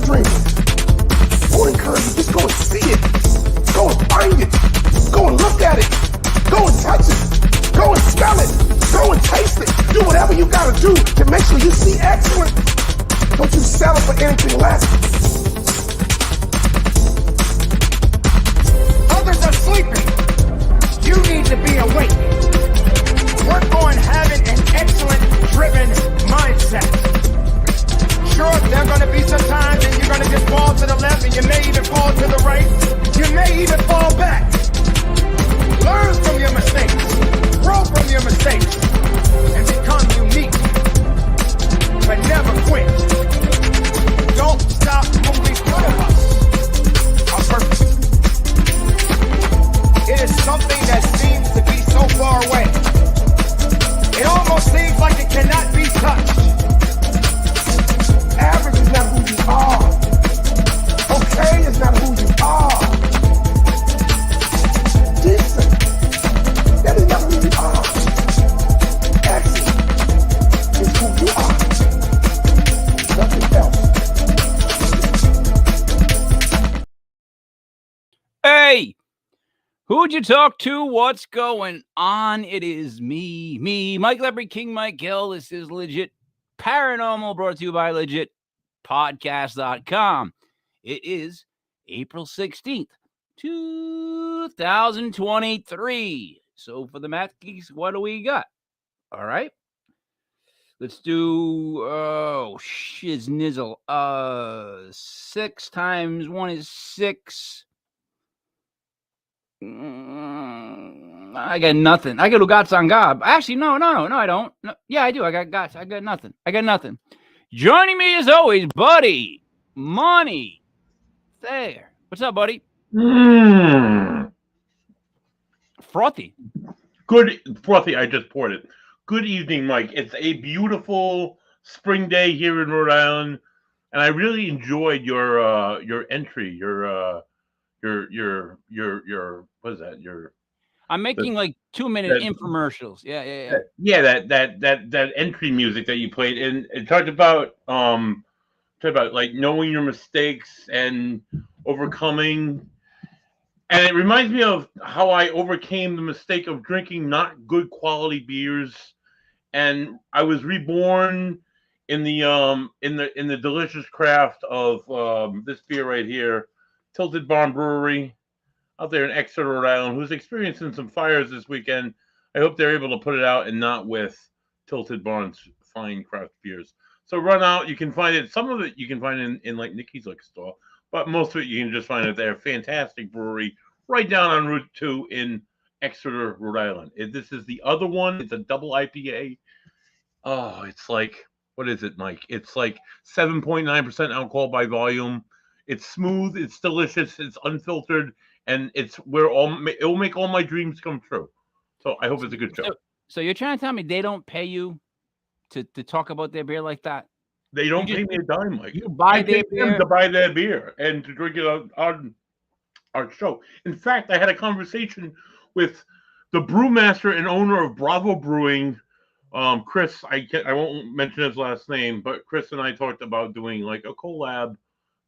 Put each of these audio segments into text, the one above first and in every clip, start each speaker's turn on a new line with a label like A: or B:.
A: dreaming. I want to encourage you, just go and see it. Go and find it. Go and look at it. Go and touch it. Go and smell it. Go and taste it. Do whatever you gotta do to make sure you see excellence. Don't you settle for anything less.
B: Others are sleeping. You need to be awake. Work on having an excellent driven mindset. Sure, there are going to be some times and you're going to just fall to the left and you may even fall to the right. You may even fall back. Learn from your mistakes. Grow from your mistakes. And become unique. But never quit. Don't stop moving front of us. On purpose. It is something that seems to be so far away. It almost seems like it cannot be touched.
A: Average is not who you are. Okay is not who you are. Decent, that is not who you are. Excellent is who you are. Nothing else.
C: Hey, who'd you talk to? What's going on? It is me, Mike Leopard King Mike Hill. This is Legit Paranormal, brought to you by LegitPodcast.com. It is April 16th, 2023. So for the math geeks, what do we got? All right. Let's do, shiznizzle. 6 times 1 is 6. I got nothing. I got Gots on God. Actually, no, I don't. No, yeah, I do. I got Gots. I got nothing. Joining me as always, buddy, Money. There. What's up, buddy? Frothy.
D: Good, Frothy. I just poured it. Good evening, Mike. It's a beautiful spring day here in Rhode Island, and I really enjoyed your entry. Your what is that?
C: I'm making like 2-minute infomercials. Yeah.
D: Yeah, that entry music that you played, and it talked about like knowing your mistakes and overcoming. And it reminds me of how I overcame the mistake of drinking not good quality beers, and I was reborn in the delicious craft of this beer right here, Tilted Barn Brewery, out there in Exeter, Rhode Island, who's experiencing some fires this weekend. I hope they're able to put it out and not with Tilted Barn's fine craft beers. So run out. You can find it. Some of it you can find in like Nikki's liquor store, but most of it you can just find it there. Fantastic brewery right down on Route 2 in Exeter, Rhode Island. This is the other one. It's a double IPA. Oh, it's like, what is it, Mike? It's like 7.9% alcohol by volume. It's smooth. It's delicious. It's unfiltered. And it's where it will make all my dreams come true. So I hope it's a good show.
C: So you're trying to tell me they don't pay you to talk about their beer like that?
D: They don't pay me a dime, Mike.
C: You buy their beer
D: to buy their beer and to drink it on our show. In fact, I had a conversation with the brewmaster and owner of Bravo Brewing, Chris. I won't mention his last name, but Chris and I talked about doing like a collab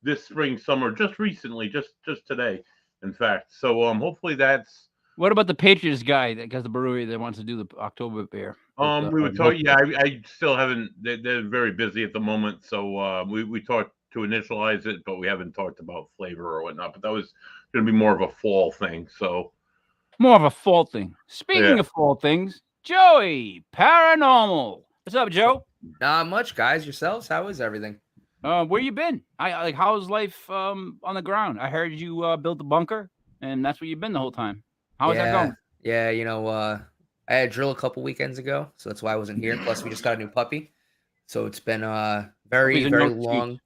D: this spring, summer, just recently, just today. In fact, so hopefully that's.
C: What about the Patriots guy that has the brewery that wants to do the October beer?
D: We were talking. Yeah, I still haven't. They're very busy at the moment, so we talked to initialize it, but we haven't talked about flavor or whatnot. But that was going to be more of a fall thing. So
C: more of a fall thing. Speaking of fall things, Joey Paranormal. What's up, Joe?
E: Not much, guys. Yourselves? How is everything?
C: Where you been? How's life on the ground? I heard you built a bunker, and that's where you've been the whole time. How's that going?
E: Yeah, I had a drill a couple weekends ago, so that's why I wasn't here. Plus, we just got a new puppy, so it's been very long,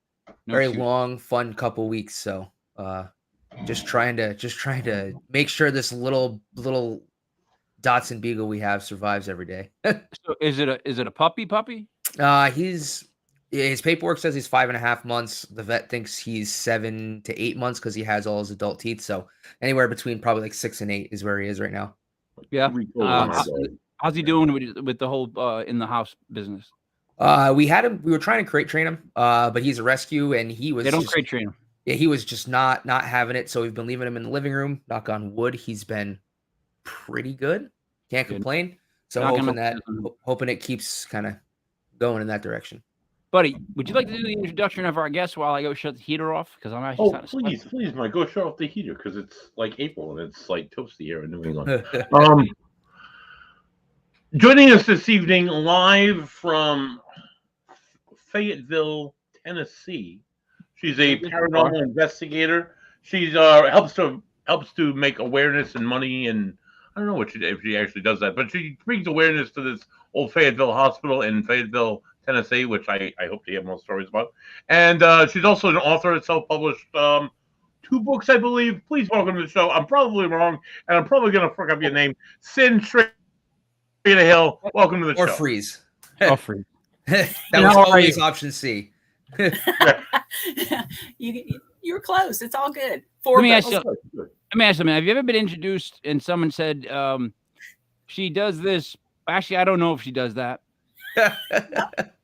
E: fun couple weeks. So, just trying to make sure this little Dotson Beagle we have survives every day.
C: So, is it a puppy?
E: His paperwork says he's 5.5 months. The vet thinks he's 7 to 8 months because he has all his adult teeth. So anywhere between probably like 6 and 8 is where he is right now.
C: Yeah. How's he doing with the whole in the house business?
E: We had him. We were trying to crate train him, but he's a rescue, and he was.
C: They don't crate train him.
E: Yeah, he was just not having it. So we've been leaving him in the living room. Knock on wood, he's been pretty good. Can't complain. So hoping it keeps kind of going in that direction.
C: Buddy, would you like to do the introduction of our guest while I go shut the heater off? Because I'm actually
D: please, Mike, go shut off the heater because it's like April and it's like toasty here in New England. Joining us this evening live from Fayetteville, Tennessee. She's a paranormal investigator. She's helps to make awareness and money, and I don't know if she actually does that, but she brings awareness to this Old Fayetteville Hospital in Fayetteville, Tennessee, which I hope to hear more stories about. And she's also an author, self-published 2 books, I believe. Please welcome to the show. I'm probably wrong, and I'm probably going to fuck up your name. Cyn Shrader Hill. Welcome to the show.
E: Or freeze.
C: Or freeze.
E: That was always option C.
F: You were close. It's all good.
C: Let me ask you something. Have you ever been introduced and someone said she does this? Actually, I don't know if she does that.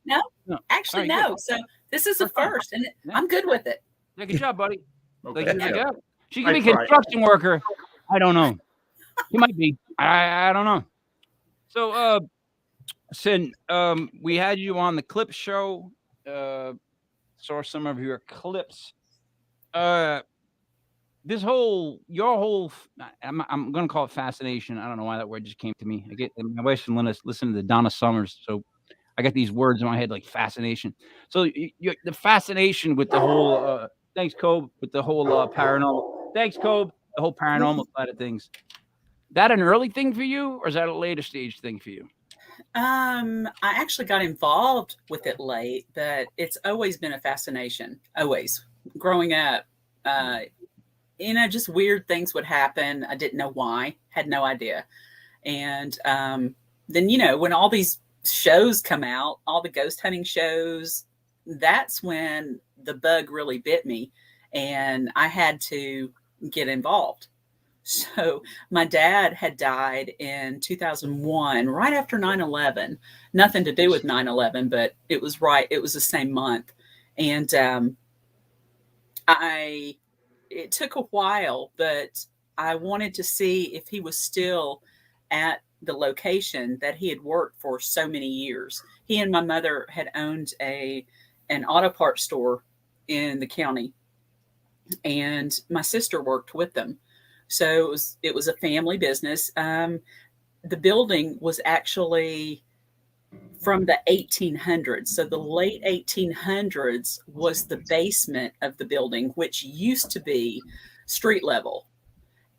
F: No. Actually, no. Good. So this is a first, and I'm good with it.
C: Yeah, good job, buddy. Okay. She can be a construction worker. I don't know. She might be. I don't know. So, Cyn, we had you on the clip show. Saw some of your clips. Your whole, I'm going to call it fascination. I don't know why that word just came to me. My wife's from listening to Donna Summers, so I got these words in my head like fascination. So the fascination with the whole, thanks, Cobe, with the whole paranormal. Thanks, Cobe, the whole paranormal side of things. That an early thing for you, or is that a later stage thing for you?
F: I actually got involved with it late, but it's always been a fascination. Always growing up, just weird things would happen. I didn't know why, had no idea. And then, when all these shows come out, all the ghost hunting shows, that's when the bug really bit me, and I had to get involved. So my dad had died in 2001, right after 9/11. Nothing to do with 9/11, but it was the same month. And it took a while, but I wanted to see if he was still at the location that he had worked for so many years. He and my mother had owned an auto parts store in the county, and my sister worked with them. So it was a family business. The building was actually from the 1800s. So the late 1800s was the basement of the building, which used to be street level.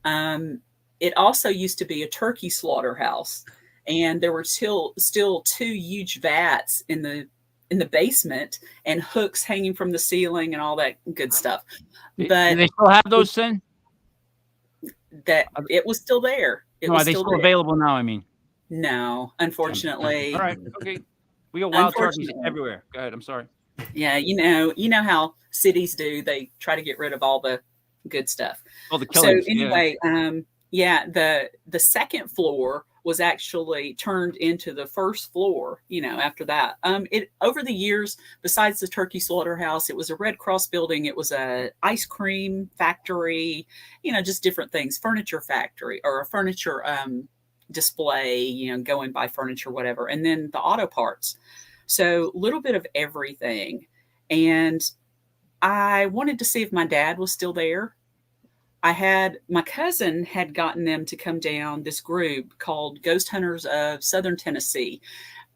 F: It also used to be a turkey slaughterhouse, and there were still 2 huge vats in the basement and hooks hanging from the ceiling and all that good stuff. But
C: do they still have those, Cyn?
F: That it was still there.
C: Are they still available now? I mean,
F: no, unfortunately.
C: All right, okay. We got wild turkeys everywhere. Go ahead. I'm sorry.
F: Yeah, you know how cities do. They try to get rid of all the good stuff.
C: All the killings.
F: So anyway, the second floor was actually turned into the first floor, after that. It over the years, besides the turkey slaughterhouse, it was a Red Cross building. It was a ice cream factory, just different things, furniture factory or a furniture display, go and buy furniture, whatever. And then the auto parts. So a little bit of everything. And I wanted to see if my dad was still there. My cousin had gotten them to come down, this group called Ghost Hunters of Southern Tennessee,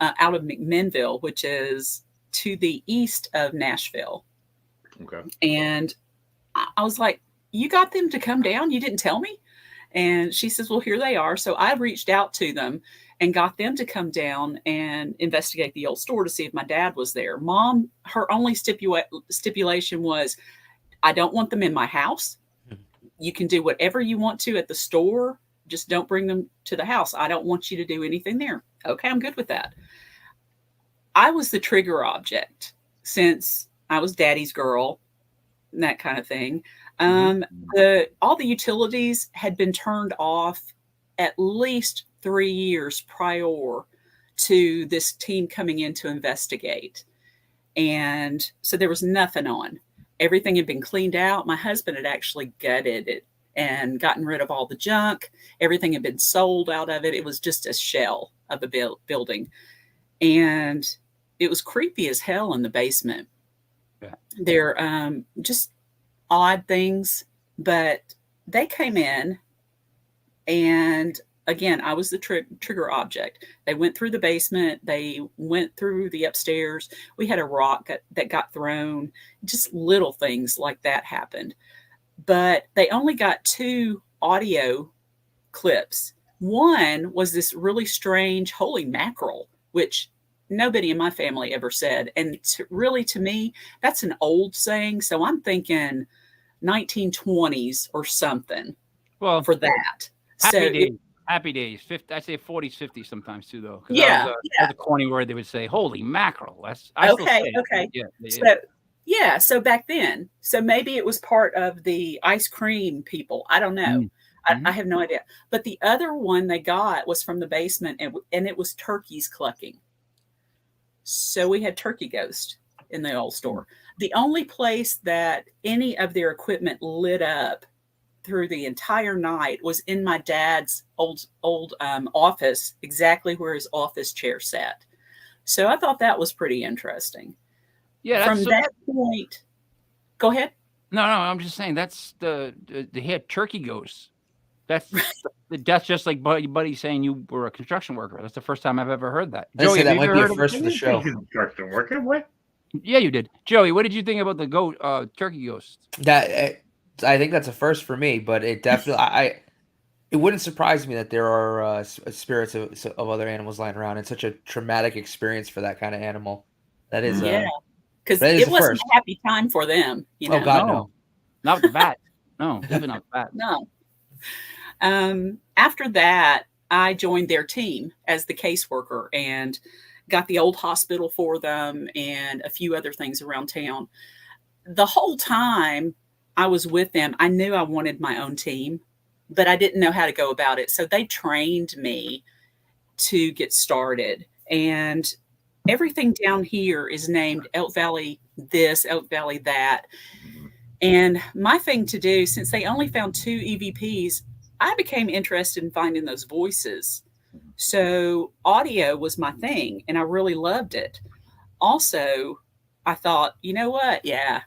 F: out of McMinnville, which is to the east of Nashville.
D: Okay.
F: And I was like, you got them to come down? You didn't tell me? And she says, well, here they are. So I reached out to them and got them to come down and investigate the old store to see if my dad was there. Mom, her only stipulation was, I don't want them in my house. You can do whatever you want to at the store. Just don't bring them to the house. I don't want you to do anything there. Okay, I'm good with that. I was the trigger object since I was daddy's girl, and that kind of thing. All the utilities had been turned off at least 3 years prior to this team coming in to investigate. And so there was nothing on. Everything had been cleaned out. My husband had actually gutted it and gotten rid of all the junk. Everything had been sold out of it. It was just a shell of a building. And it was creepy as hell in the basement.
C: Yeah.
F: They're just odd things, but they came in, and again, I was the trigger object. They went through the basement. They went through the upstairs. We had a rock that got thrown. Just little things like that happened. But they only got 2 audio clips. One was this really strange holy mackerel, which nobody in my family ever said. And really, to me, that's an old saying. So I'm thinking 1920s or something.
C: Well,
F: for that.
C: Happy days. 50, I'd say 40s, 50s sometimes too, though.
F: Yeah,
C: that was a corny word. They would say, "Holy mackerel!"
F: Okay. Yeah. So back then, so maybe it was part of the ice cream people. I don't know.
C: Mm-hmm.
F: I have no idea. But the other one they got was from the basement, and it was turkeys clucking. So we had turkey ghost in the old store. The only place that any of their equipment lit up through the entire night was in my dad's old office, exactly where his office chair sat. So I thought that was pretty interesting.
C: Yeah.
F: From that point, go ahead.
C: No, I'm just saying that's the hit turkey ghosts. That's just like buddy saying you were a construction worker. That's the first time I've ever heard that.
E: I say that might be a first for the show.
D: Construction worker? What?
C: Yeah, you did. Joey, what did you think about the turkey ghost?
E: I think that's a first for me, but it definitely it wouldn't surprise me that there are spirits of other animals lying around. It's such a traumatic experience for that kind of animal. That is
F: because it wasn't a happy time for them. You know?
E: Oh God, no.
C: Not with the bat. No, definitely not the bat.
F: No. After that, I joined their team as the caseworker and got the old hospital for them and a few other things around town. The whole time I was with them, I knew I wanted my own team, but I didn't know how to go about it. So they trained me to get started. And everything down here is named Elk Valley this, Elk Valley that. And my thing to do, since they only found 2 EVPs, I became interested in finding those voices. So audio was my thing, and I really loved it. Also, I thought, you know what? Yeah.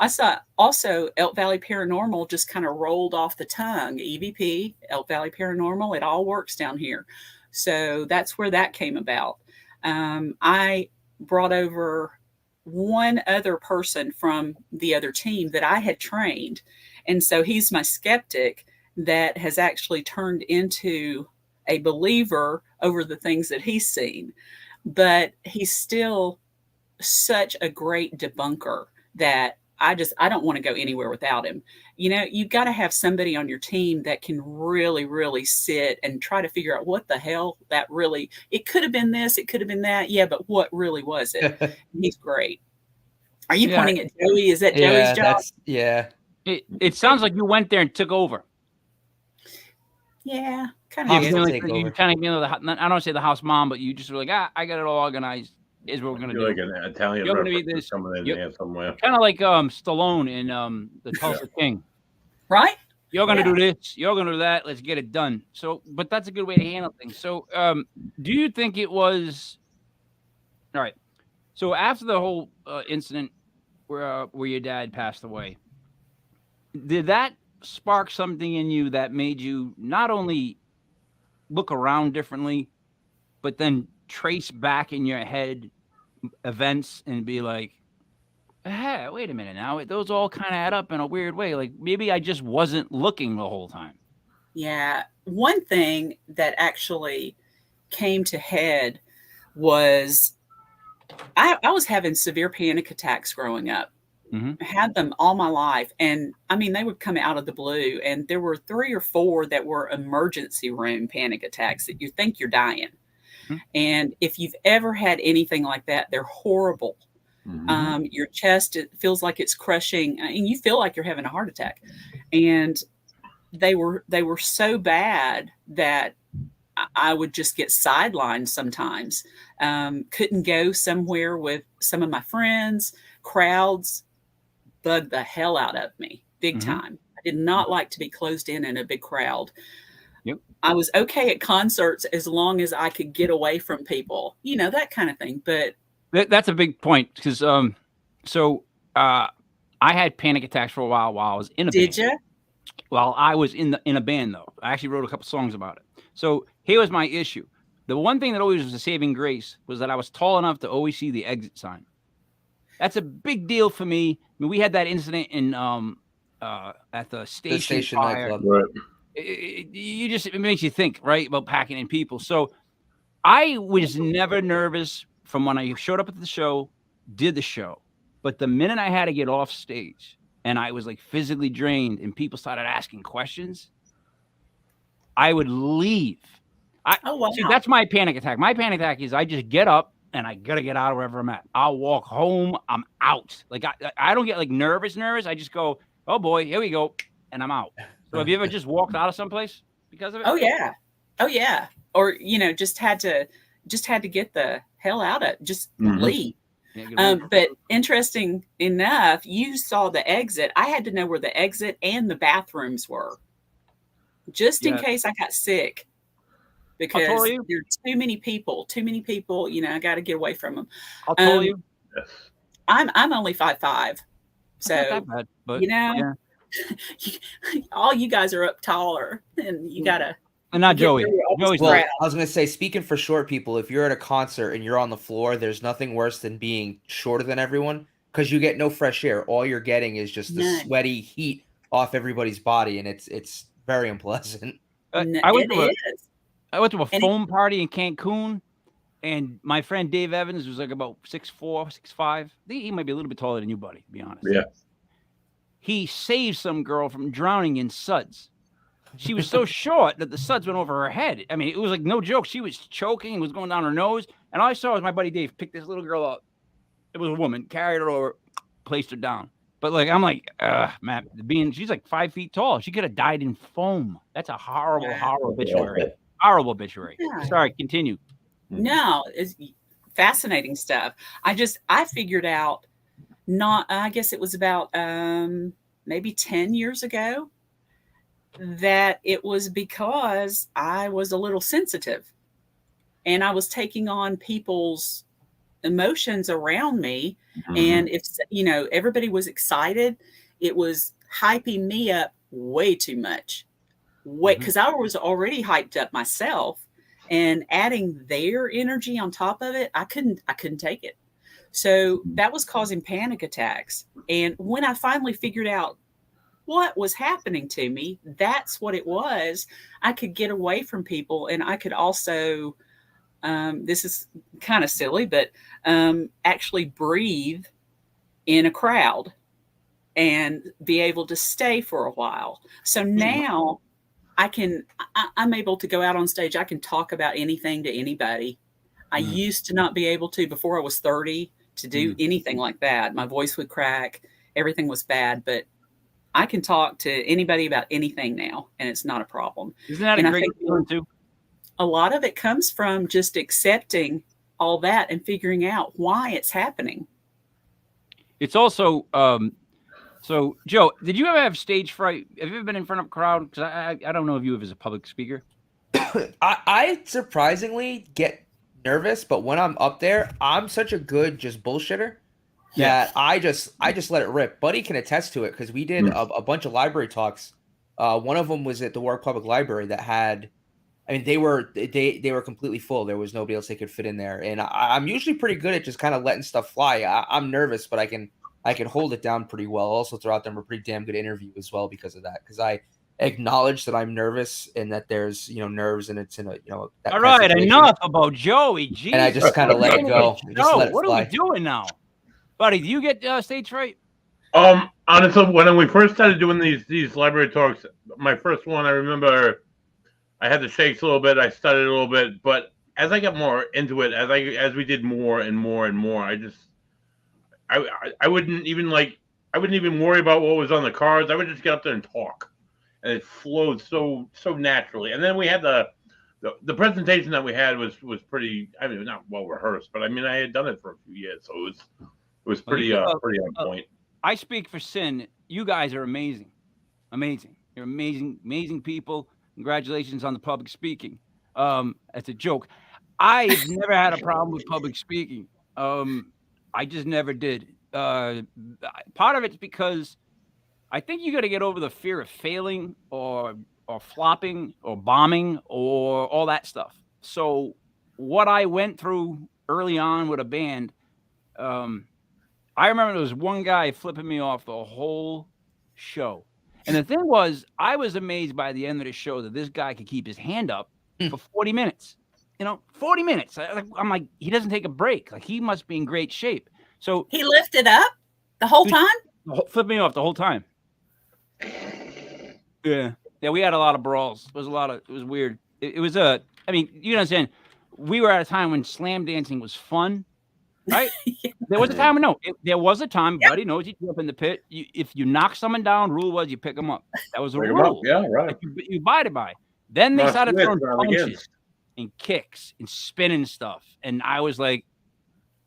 F: I saw also Elk Valley Paranormal just kind of rolled off the tongue. EVP, Elk Valley Paranormal, it all works down here. So that's where that came about. I brought over one other person from the other team that I had trained. And so he's my skeptic that has actually turned into a believer over the things that he's seen. But he's still such a great debunker that I don't want to go anywhere without him. You know, you've got to have somebody on your team that can really, really sit and try to figure out what the hell that really, it could have been this, it could have been that. Yeah, but what really was it? He's great. Are you pointing at Joey? Is that Joey's job?
C: It sounds like you went there and took over.
F: Yeah, kind of.
C: You kind of, I don't say the house mom, but you just were like, I got it all organized. Is what we're gonna do.
D: Like an Italian reference coming in there somewhere.
C: Kind of like Stallone in the Tulsa King.
F: Right?
C: You're gonna do this. You're gonna do that. Let's get it done. So, but that's a good way to handle things. So, do you think it was? All right. So after the whole incident where your dad passed away, did that spark something in you that made you not only look around differently, but then trace back in your head events and be like, hey, wait a minute now, those all kind of add up in a weird way. Like maybe I just wasn't looking the whole time.
F: Yeah. One thing that actually came to head was I was having severe panic attacks growing up. I had them all my life. And I mean, they would come out of the blue, and there were 3 or 4 that were emergency room panic attacks that you think you're dying. And if you've ever had anything like that, they're horrible. Your chest, it feels like it's crushing, and you feel like you're having a heart attack. And they were so bad that I would just get sidelined sometimes. Couldn't go somewhere with some of my friends. Crowds bugged the hell out of me, big time. I did not like to be closed in a big crowd.
C: Yep.
F: I was okay at concerts as long as I could get away from people, that kind of thing. But
C: that's a big point because I had panic attacks for a while I was in a band.
F: Did you?
C: Well, I was in a band though. I actually wrote a couple songs about it. So here was my issue. The one thing that always was a saving grace was that I was tall enough to always see the exit sign. That's a big deal for me. I mean, we had that incident in at the station fire.
E: nightclub.
D: Right.
C: It makes you think, right, about packing in people. So I was never nervous from when I showed up at the show, did the show. But the minute I had to get off stage and I was like physically drained and people started asking questions, I would leave.
F: Wow.
C: See, that's my panic attack. My panic attack is I just get up and I got to get out of wherever I'm at. I'll walk home. I'm out. Like I don't get like nervous. I just go, oh boy, here we go. And I'm out. So have you ever just walked out of someplace because of it?
F: Oh yeah. Or, just had to get the hell out of, just leave.
C: Yeah,
F: but interesting enough, you saw the exit. I had to know where the exit and the bathrooms were, just in case I got sick, because there are too many people. I got to get away from them.
C: I'll tell you.
F: I'm only 5'5", so
C: not that bad, but,
F: all you guys are up taller, and you gotta.
C: And not Joey. Joey's
E: well, I was going to say, speaking for short people, if you're at a concert and you're on the floor, there's nothing worse than being shorter than everyone because you get no fresh air. All you're getting is just the sweaty heat off everybody's body, and it's very unpleasant.
C: I went to a foam party in Cancun, and my friend Dave Evans was like about 6'4", 6'5". He might be a little bit taller than you, buddy, to be honest.
D: Yeah.
C: He saved some girl from drowning in suds. She was so short that the suds went over her head. I mean, it was like no joke. She was choking and was going down her nose. And all I saw was my buddy Dave pick this little girl up. It was a woman, carried her over, placed her down. But like, I'm like, man, she's like 5 feet tall. She could have died in foam. That's a horrible obituary. Horrible obituary. Yeah. Sorry, continue.
F: No, it's fascinating stuff. I figured out I guess it was about maybe 10 years ago, that it was because I was a little sensitive and I was taking on people's emotions around me. And if, everybody was excited, it was hyping me up way too much. Because I was already hyped up myself, and adding their energy on top of it, I couldn't take it. So that was causing panic attacks. And when I finally figured out what was happening to me, that's what it was. I could get away from people, and I could also, this is kind of silly, but actually breathe in a crowd and be able to stay for a while. So now I'm able to go out on stage. I can talk about anything to anybody. I used to not be able to before I was 30 to do anything like that. My voice would crack. Everything was bad, but I can talk to anybody about anything now, and it's not a problem.
C: Isn't that a great feeling too?
F: A lot of it comes from just accepting all that and figuring out why it's happening.
C: It's also, so Joe, did you ever have stage fright? Have you ever been in front of a crowd? Because I don't know if you have as a public speaker.
E: I surprisingly get nervous, but when I'm up there, I'm such a good just bullshitter. Yeah, I just let it rip. Buddy can attest to it because we did a bunch of library talks. One of them was at the Warwick Public Library that had, I mean, they were completely full. There was nobody else they could fit in there. And I'm usually pretty good at just kind of letting stuff fly. I'm nervous, but I can hold it down pretty well. Also throw out them a pretty damn good interview as well because of that. Because I acknowledge that I'm nervous and that there's nerves and it's in a
C: all right, enough about Joey. Jesus.
E: And I just kind of let it go.
C: What are we doing now? Buddy, do you get stage fright?
D: Honestly, when we first started doing these library talks, my first one, I remember I had the shakes a little bit. I stuttered a little bit, but as I got more into it, as we did more and more and more, I wouldn't even worry about what was on the cards. I would just get up there and talk, and it flowed so naturally. And then we had the the presentation that we had was pretty. I mean, not well rehearsed, but I mean, I had done it for a few years, so it was pretty pretty on point.
C: I speak for Cyn. You guys are amazing, amazing. You're amazing people. Congratulations on the public speaking. That's a joke. I've never had a problem with public speaking. I just never did. Part of it's because I think you got to get over the fear of failing or flopping or bombing or all that stuff. So what I went through early on with a band, I remember there was one guy flipping me off the whole show. And the thing was, I was amazed by the end of the show that this guy could keep his hand up for 40 minutes. 40 minutes. I'm like, he doesn't take a break. Like, he must be in great shape. So
F: he lifted up the whole time?
C: Flipped me off the whole time. Yeah, we had a lot of brawls. It was weird. It was I mean, you understand, we were at a time when slam dancing was fun, right?
F: Yeah.
C: There was a time, there was a time, Buddy knows, you up in the pit. If you knock someone down, rule was you pick them up. That was a rule.
D: Yeah, right.
C: Like, you abided by. Then they started throwing punches and kicks and spinning stuff. And I was like,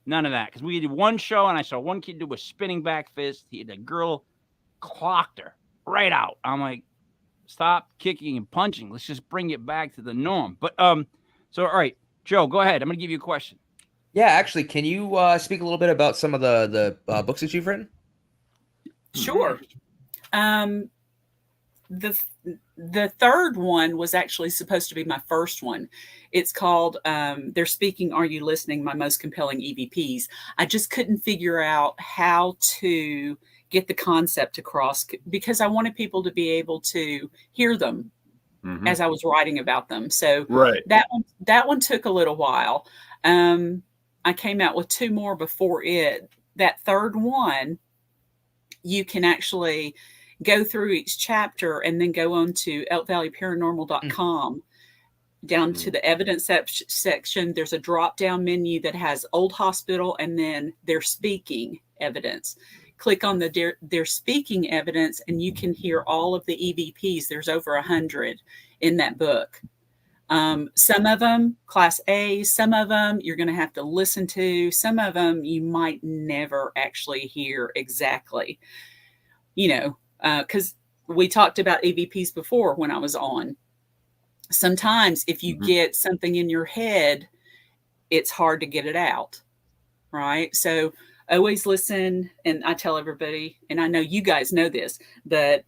C: none of that. Because we did one show and I saw one kid do a spinning back fist. The girl clocked her right out. I'm like, stop kicking and punching. Let's just bring it back to the norm. But so all right, Joe, go ahead. I'm gonna give you a question.
E: Yeah, actually, can you speak a little bit about some of the books that you've written?
F: Sure. The third one was actually supposed to be my first one. It's called They're Speaking, Are You Listening? My Most Compelling EVPs. I just couldn't figure out how to get the concept across because I wanted people to be able to hear them as I was writing about them. So that one took a little while. I came out with 2 more before it. That third one, you can actually go through each chapter and then go on to elkvalleyparanormal.com. Down to the evidence section, there's a drop-down menu that has Old Hospital and then They're Speaking evidence. Click on the They're Speaking evidence and you can hear all of the EVPs. There's over 100 in that book. Some of them, Class A, some of them you're going to have to listen to. Some of them you might never actually hear exactly, because we talked about EVPs before when I was on. Sometimes if you get something in your head, it's hard to get it out, right? So always listen. And I tell everybody, and I know you guys know this, that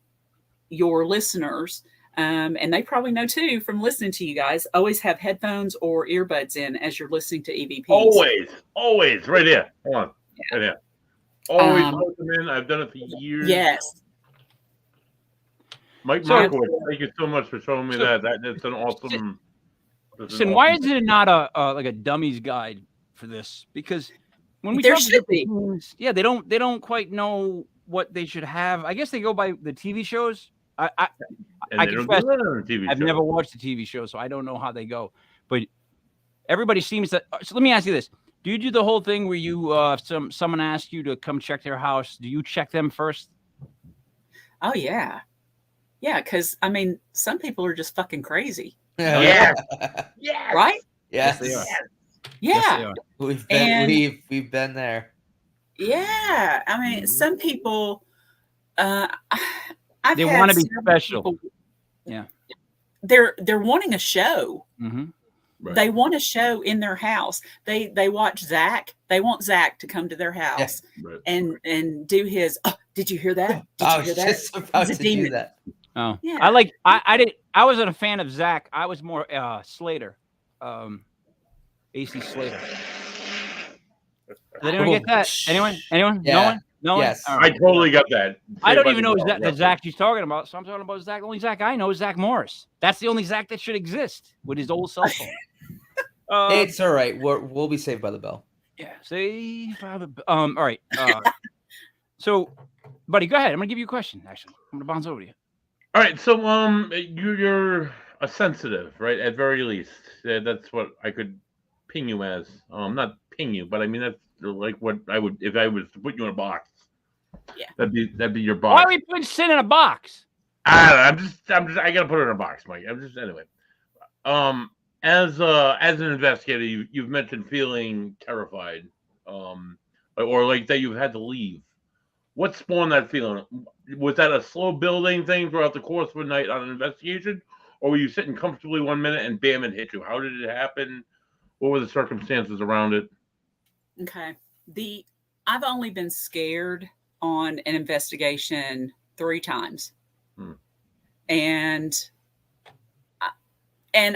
F: your listeners, and they probably know too from listening to you guys, always have headphones or earbuds in as you're listening to EVPs.
D: Always. Right here. Hold on. Yeah. Right here. Always put them in. I've done it for years.
F: Yes.
D: Mike Markowitz, thank you so much for showing me that. That's an awesome.
C: Cyn, why is it not a like a dummies guide for this? Because when we
F: there
C: talk
F: should
C: to
F: be.
C: Teams, they don't quite know what they should have. I guess they go by the TV shows. I confess, I've never watched the TV show, so I don't know how they go. But everybody seems to. So let me ask you this: do you do the whole thing where you someone asks you to come check their house? Do you check them first?
F: Oh yeah. Yeah, because I mean, some people are just fucking crazy.
D: Yeah.
F: Right?
E: Yes.
C: They are.
F: Yeah.
C: Yes, they are.
E: We've been there.
F: Yeah. I mean, some people
C: they want to be special.
F: People,
C: yeah.
F: They're wanting a show.
C: Mm-hmm.
D: Right.
F: They want a show in their house. They watch Zach. They want Zach to come to their house and do his. Oh, did you hear that? Did you hear that?
E: Just about to do that.
C: Oh,
F: yeah.
C: I wasn't a fan of Zach. I was more Slater, AC Slater. Did anyone get that? Anyone?
E: Yeah.
C: No one?
E: Yes.
C: Right.
D: I totally got that.
C: I don't even know the Zach she's talking about. So I'm talking about Zach. The only Zach I know is Zach Morris. That's the only Zach that should exist with his old cell phone.
E: It's all right. We'll be saved by the bell.
C: Yeah. Saved by the bell. All right. So, buddy, go ahead. I'm gonna give you a question. Actually, I'm gonna bounce over to you.
D: All right, so you're a sensitive, right? At very least, that's what I could ping you as. Not ping you, but I mean that's like what I would if I was to put you in a box.
F: Yeah,
D: that'd be your box.
C: Why are we putting Cyn in a box?
D: I don't know, I'm just I gotta put her in a box, Mike. Anyway. as an investigator, you've mentioned feeling terrified, or like that you've had to leave. What spawned that feeling? Was that a slow building thing throughout the course of a night on an investigation, or were you sitting comfortably 1 minute and bam, it hit you? How did it happen? What were the circumstances around it?
F: Okay. I've only been scared on an investigation 3 times. And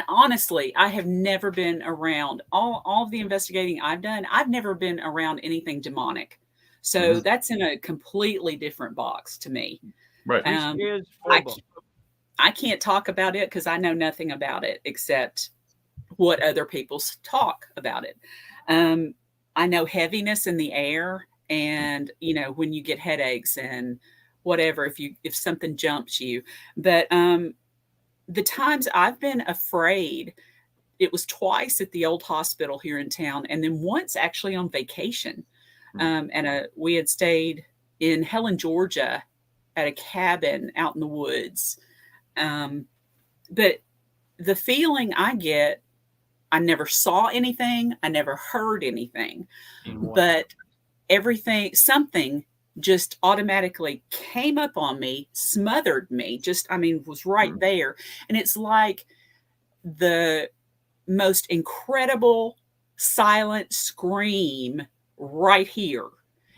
F: honestly, I have never been around all of the investigating I've done. I've never been around anything demonic. So that's in a completely different box to me.
D: Right.
F: I can't talk about it because I know nothing about it except what other people talk about it. I know heaviness in the air, and when you get headaches and whatever, if something jumps you. But the times I've been afraid, it was twice at the old hospital here in town, and then once actually on vacation. And we had stayed in Helen, Georgia, at a cabin out in the woods. But the feeling I get, I never saw anything. I never heard anything, but something just automatically came up on me, smothered me, was right there. And it's like the most incredible silent scream right here.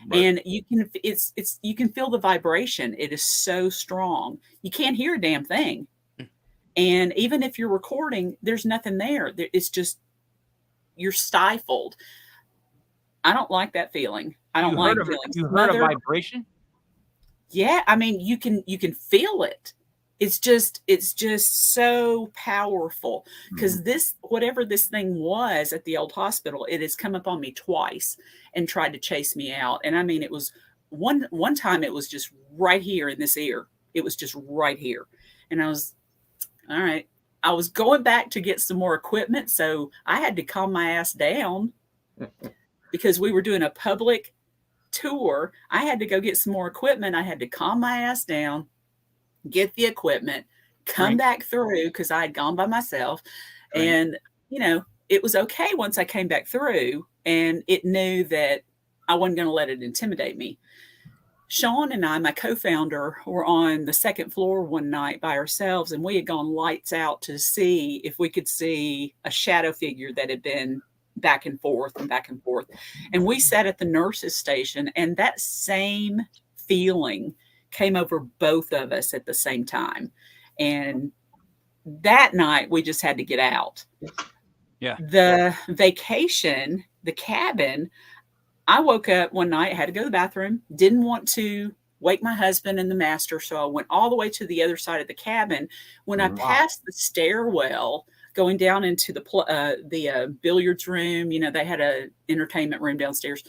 F: Right. And you can feel the vibration. It is so strong. You can't hear a damn thing. And even if you're recording, there's nothing there. It's just, you're stifled. I don't like that feeling. I don't like feeling.
C: You heard a vibration?
F: Yeah. I mean, you can feel it. It's just so powerful, because whatever this thing was at the old hospital, it has come up on me twice and tried to chase me out. And I mean, it was one time it was just right here in this ear. It was just right here. And I was, all right. I was going back to get some more equipment, so I had to calm my ass down because we were doing a public tour. I had to go get some more equipment. I had to calm my ass down, get the equipment, come back through, because I had gone by myself. Right. And, it was okay once I came back through, and it knew that I wasn't going to let it intimidate me. Sean and I, my co-founder, were on the second floor one night by ourselves, and we had gone lights out to see if we could see a shadow figure that had been back and forth and back and forth. And we sat at the nurse's station, and that same feeling came over both of us at the same time. And that night we just had to get out.
C: Yeah.
F: The vacation, the cabin, I woke up one night, had to go to the bathroom, didn't want to wake my husband and the master. So I went all the way to the other side of the cabin. When I passed the stairwell going down into the billiards room, they had an entertainment room downstairs,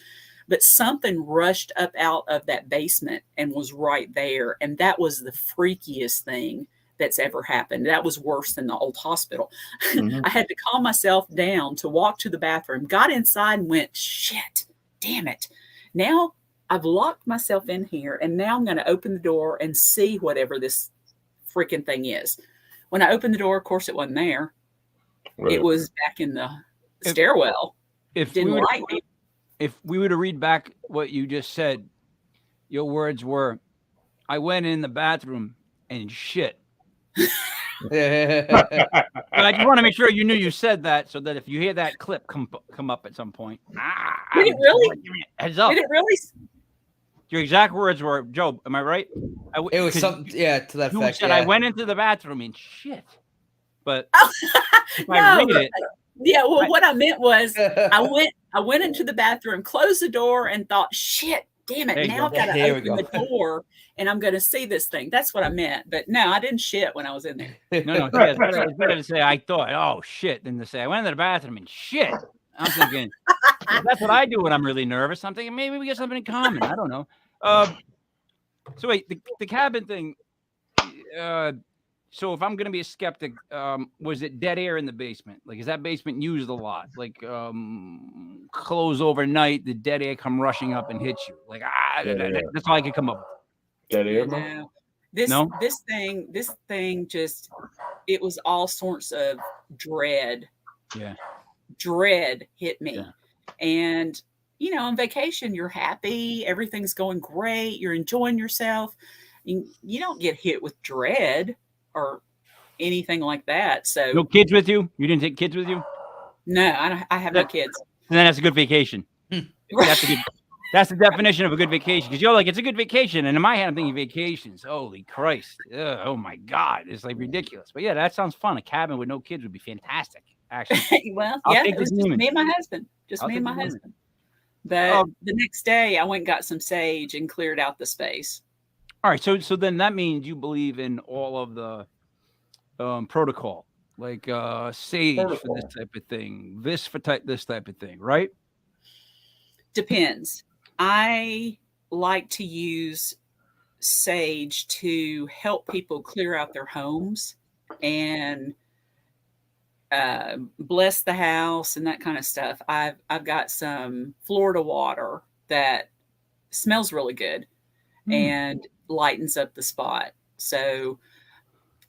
F: but something rushed up out of that basement and was right there. And that was the freakiest thing that's ever happened. That was worse than the old hospital. I had to calm myself down to walk to the bathroom, got inside and went, shit, damn it. Now I've locked myself in here, and now I'm going to open the door and see whatever this freaking thing is. When I opened the door, of course, it wasn't there. Right. It was back in the stairwell. If
C: we were to read back what you just said, your words were, I went in the bathroom and shit. I just want to make sure you knew you said that, so that if you hear that clip come up at some point,
F: did it really?
C: Give me a heads up.
F: Did it really?
C: Your exact words were, Joe, am I right?
E: It was something, to that effect.
C: Said, I went into the bathroom and shit. But
F: if I read it. Yeah, well, what I meant was I went into the bathroom, closed the door, and thought, shit, damn it. Now I've got to open the door, and I'm going to see this thing. That's what I meant. But no, I didn't shit when I was in there.
C: No. It's better to say, I thought, oh, shit, than to say, I went into the bathroom and shit. I'm thinking, that's what I do when I'm really nervous. I'm thinking, maybe we get something in common. I don't know. So wait, the cabin thing. So if I'm going to be a skeptic, was it dead air in the basement? Like, is that basement used a lot? Like, close overnight, the dead air come rushing up and hit you. Like, that's all I could come up with.
D: Dead air?
F: No. This thing just, it was all sorts of dread
C: Yeah.
F: Dread hit me.
C: Yeah.
F: And, you know, on vacation, you're happy. Everything's going great. You're enjoying yourself. And you don't get hit with dread or anything like that. So
C: No kids with you? You didn't take kids with you?
F: no, I have no kids.
C: And then that's a good vacation. That's the definition of a good vacation. Because you're like, it's a good vacation. And in my head, I'm thinking vacations. Holy Christ. Ugh, oh my God. It's like ridiculous. But yeah, that sounds fun. A cabin with no kids would be fantastic, actually.
F: Well,
C: I'll
F: yeah,
C: take
F: it was
C: the
F: just
C: demon.
F: me and my husband. Just
C: I'll
F: me and
C: take
F: my
C: the demon.
F: husband. But the next day, I went and got some sage and cleared out the space.
C: All right. So then that means you believe in all of the protocol, like sage for this type of thing, this for this type of thing, right?
F: Depends. I like to use sage to help people clear out their homes and bless the house and that kind of stuff. I've got some Florida water that smells really good and lightens up the spot. So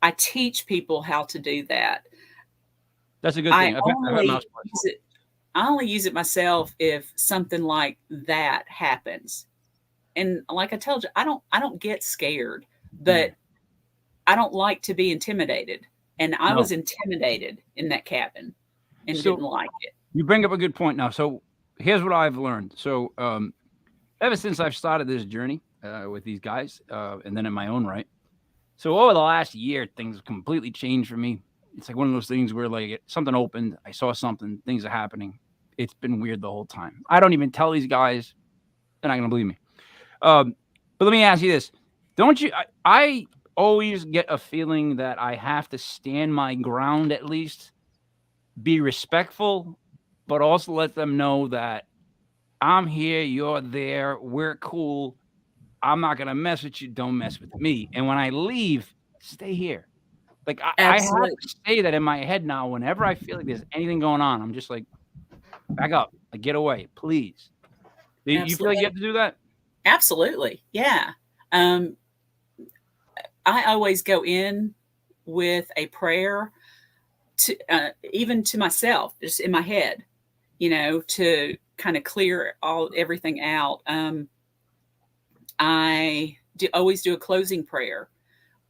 F: I teach people how to do that.
C: That's a good thing.
F: I only use it myself if something like that happens. And like I told you, I don't get scared, but I don't like to be intimidated. And I was intimidated in that cabin and didn't like it.
C: You bring up a good point now. So here's what I've learned. So ever since I've started this journey with these guys and then in my own right. So over the last year, things have completely changed for me. It's like one of those things where like something opened, I saw something, things are happening. It's been weird the whole time. I don't even tell these guys. They're not going to believe me. But let me ask you this. Don't you, I always get a feeling that I have to stand my ground at least, be respectful, but also let them know that I'm here, you're there, we're cool. I'm not going to mess with you. Don't mess with me. And when I leave, stay here. Like I have to say that in my head now. Whenever I feel like there's anything going on, I'm just like, back up, like get away, please. Do you feel like you have to do that?
F: Absolutely, yeah. I always go in with a prayer, to even to myself, just in my head, you know, to kind of clear everything out. I always do a closing prayer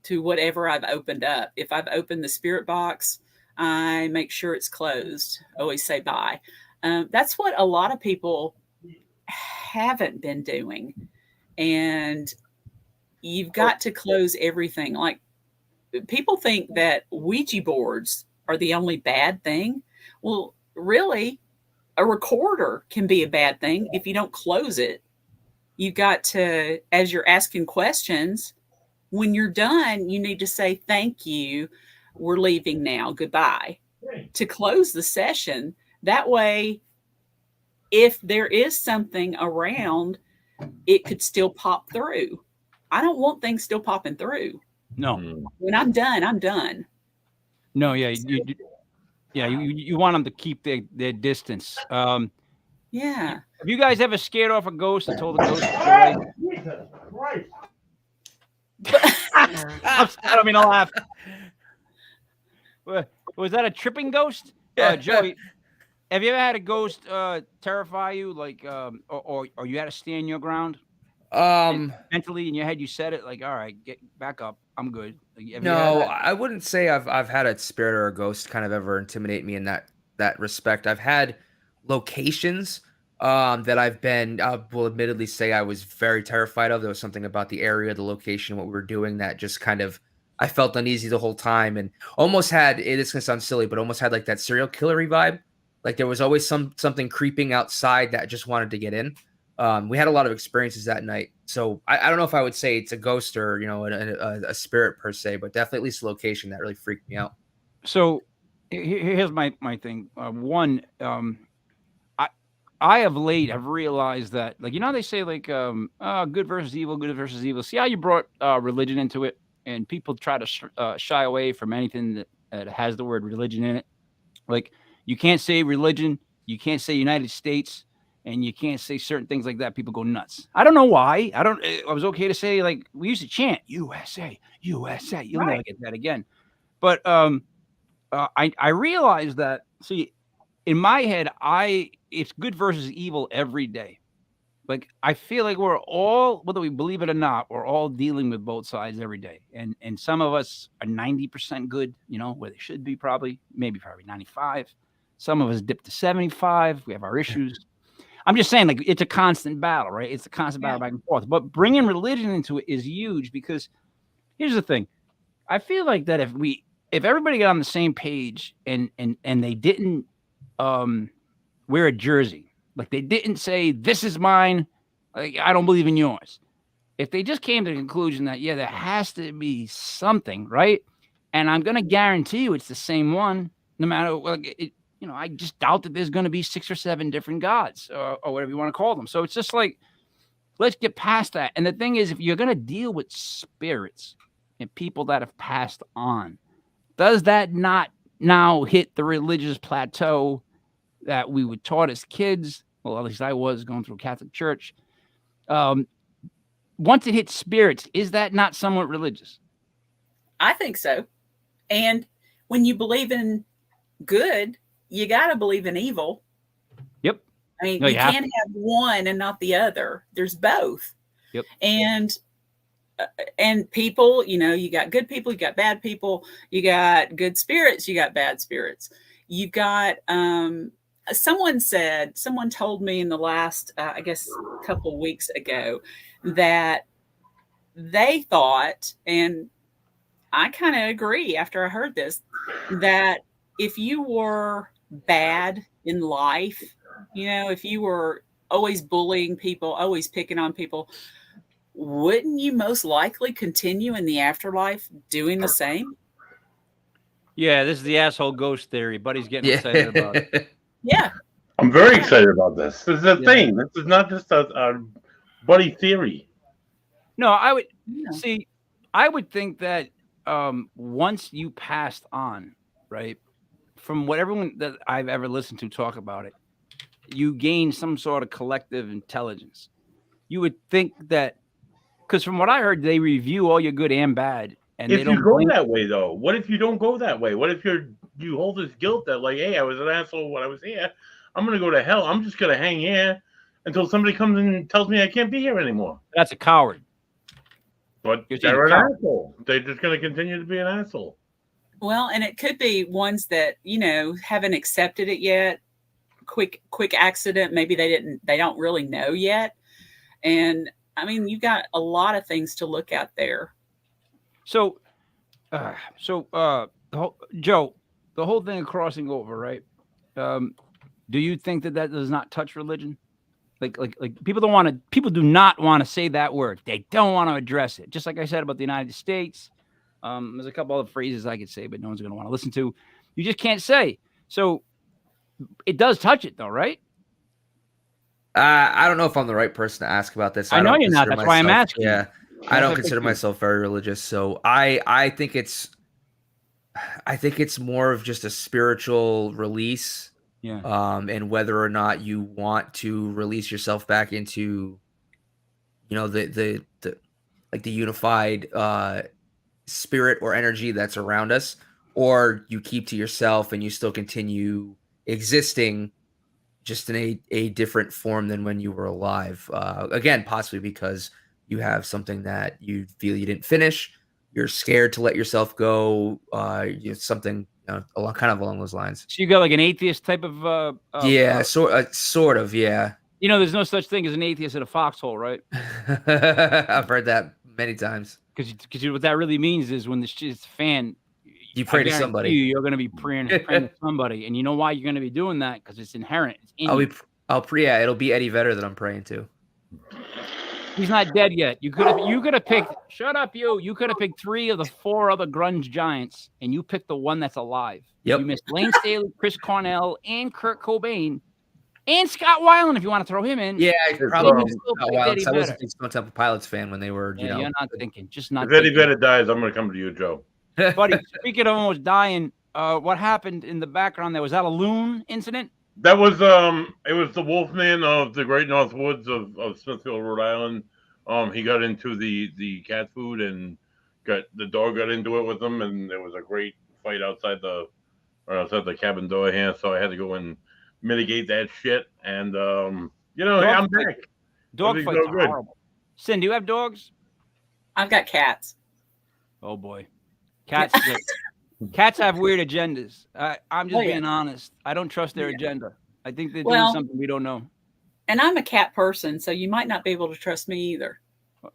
F: to whatever I've opened up. If I've opened the spirit box, I make sure it's closed. Always say bye. That's what a lot of people haven't been doing. And you've got to close everything. Like people think that Ouija boards are the only bad thing. Well, really, a recorder can be a bad thing if you don't close it. You got to, as you're asking questions, when you're done, you need to say, thank you. We're leaving now. Goodbye. To close the session. That way, if there is something around, it could still pop through. I don't want things still popping through.
C: No.
F: When I'm done, I'm done.
C: No, yeah. You want them to keep their distance.
F: Yeah.
C: Have you guys ever scared off a ghost and told the ghost to go away?
A: Jesus Christ.
C: I don't mean to laugh. Was that a tripping ghost? Joey, have you ever had a ghost terrify you, like, or you had to stand your ground? Mentally in your head, you said it like, all right, get back up. I'm good. Like,
E: no, I wouldn't say I've had a spirit or a ghost kind of ever intimidate me in that respect. I've had locations that I've been, I will admittedly say I was very terrified of. There was something about the area, the location, what we were doing that just kind of, I felt uneasy the whole time and almost had, it's going to sound silly, but almost had like that serial killer-y vibe. Like there was always something creeping outside that just wanted to get in. We had a lot of experiences that night. So I don't know if I would say it's a ghost or, you know, a spirit per se, but definitely at least a location that really freaked me out.
C: So here's my thing. One, I have realized that, like, you know, they say like, good versus evil. See how you brought religion into it, and people try to shy away from anything that has the word religion in it. Like, you can't say religion, you can't say United States, and you can't say certain things like that. People go nuts. I don't know why. I was okay to say, like, we used to chant USA, USA. You'll never get that again. But I realized that, see, in my head, it's good versus evil every day. Like, I feel like we're all, whether we believe it or not, we're all dealing with both sides every day. And some of us are 90% good, where they should be probably 95. Some of us dip to 75. We have our issues. I'm just saying, like, it's a constant battle, right? It's a constant battle back and forth. But bringing religion into it is huge because here's the thing. I feel like that if everybody got on the same page and they didn't wear a jersey, like they didn't say, this is mine, like, I don't believe in yours. If they just came to the conclusion that, there has to be something, right? And I'm going to guarantee you it's the same one, no matter what. I just doubt that there's going to be 6 or 7 different gods or whatever you want to call them. So it's just like, let's get past that. And the thing is, if you're going to deal with spirits and people that have passed on, does that not now hit the religious plateau that we were taught as kids? Well, at least I was going through Catholic Church. Once it hits spirits, is that not somewhat religious?
F: I think so. And when you believe in good, you got to believe in evil.
C: Yep.
F: I mean, you can't have one and not the other. There's both.
C: Yep.
F: And people, you got good people, you got bad people, you got good spirits, you got bad spirits. You've got, someone told me in the last, I guess, couple of weeks ago that they thought, and I kind of agree after I heard this, that if you were bad in life, if you were always bullying people, always picking on people, wouldn't you most likely continue in the afterlife doing the same?
C: Yeah, this is the asshole ghost theory. Buddy's getting excited about it.
F: Yeah.
D: I'm very excited about this. This is a thing. This is not just a buddy theory.
C: No, I would think that once you passed on, right, from what everyone that I've ever listened to talk about it, you gain some sort of collective intelligence. You would think that, because from what I heard, they review all your good and bad. And
D: if you go that way, though, what if you don't go that way? What if you hold this guilt that, like, hey, I was an asshole when I was here. I'm going to go to hell. I'm just going to hang here until somebody comes and tells me I can't be here anymore.
C: That's a coward.
D: But they're an asshole. They're just going to continue to be an asshole.
F: Well, and it could be ones that, haven't accepted it yet. Quick accident. Maybe they don't really know yet. And I mean, you've got a lot of things to look at there.
C: So, Joe, the whole thing of crossing over, right? Do you think that does not touch religion? Like people do not want to say that word. They don't want to address it. Just like I said about the United States. There's a couple other phrases I could say, but no one's going to want to listen to. You just can't say. So it does touch it, though, right?
E: I don't know if I'm the right person to ask about this.
C: I know you're not. That's why I'm asking.
E: Yeah, I don't consider myself very religious, so I think it's more of just a spiritual release.
C: Yeah.
E: And whether or not you want to release yourself back into, the unified spirit or energy that's around us, or you keep to yourself and you still continue existing just in a different form than when you were alive. Again, possibly because you have something that you feel you didn't finish. You're scared to let yourself go. Something along those lines.
C: So you got like an atheist type of.
E: Sort of. Yeah.
C: There's no such thing as an atheist in a foxhole, right?
E: I've heard that many times.
C: Because what that really means is when the shit's fan,
E: you pray to somebody.
C: You're going to be praying to somebody, and you know why you're going to be doing that? Because it's inherent. It's in
E: I'll pray. Yeah, it'll be Eddie Vedder that I'm praying to.
C: He's not dead yet. You could have picked. Shut up, you. You could have picked 3 of the 4 other grunge giants, and you picked the one that's alive.
E: Yep.
C: You missed Lane Staley, Chris Cornell, and Kurt Cobain, and Scott Weiland if you want to throw him in.
E: Yeah, probably. I wasn't a Stone Temple Pilots fan when they were.
C: You're not thinking. Just not.
D: If Eddie Vedder dies, I'm going to come to you, Joe.
C: Buddy, speaking of almost dying, what happened in the background there? Was that a loon incident?
D: That was it was the Wolfman of the Great North Woods of Smithfield, Rhode Island. He got into the cat food and the dog got into it with him, and there was a great fight outside the cabin door here. So I had to go and mitigate that shit. And I'm back.
C: Dog
D: Everything's
C: fights
D: all
C: are
D: good.
C: horrible. Cyn, do you have dogs?
F: I've got cats.
C: Oh boy, cats. Cats have weird agendas. I'm just being honest. I don't trust their agenda. I think they're doing something we don't know.
F: And I'm a cat person, so you might not be able to trust me either.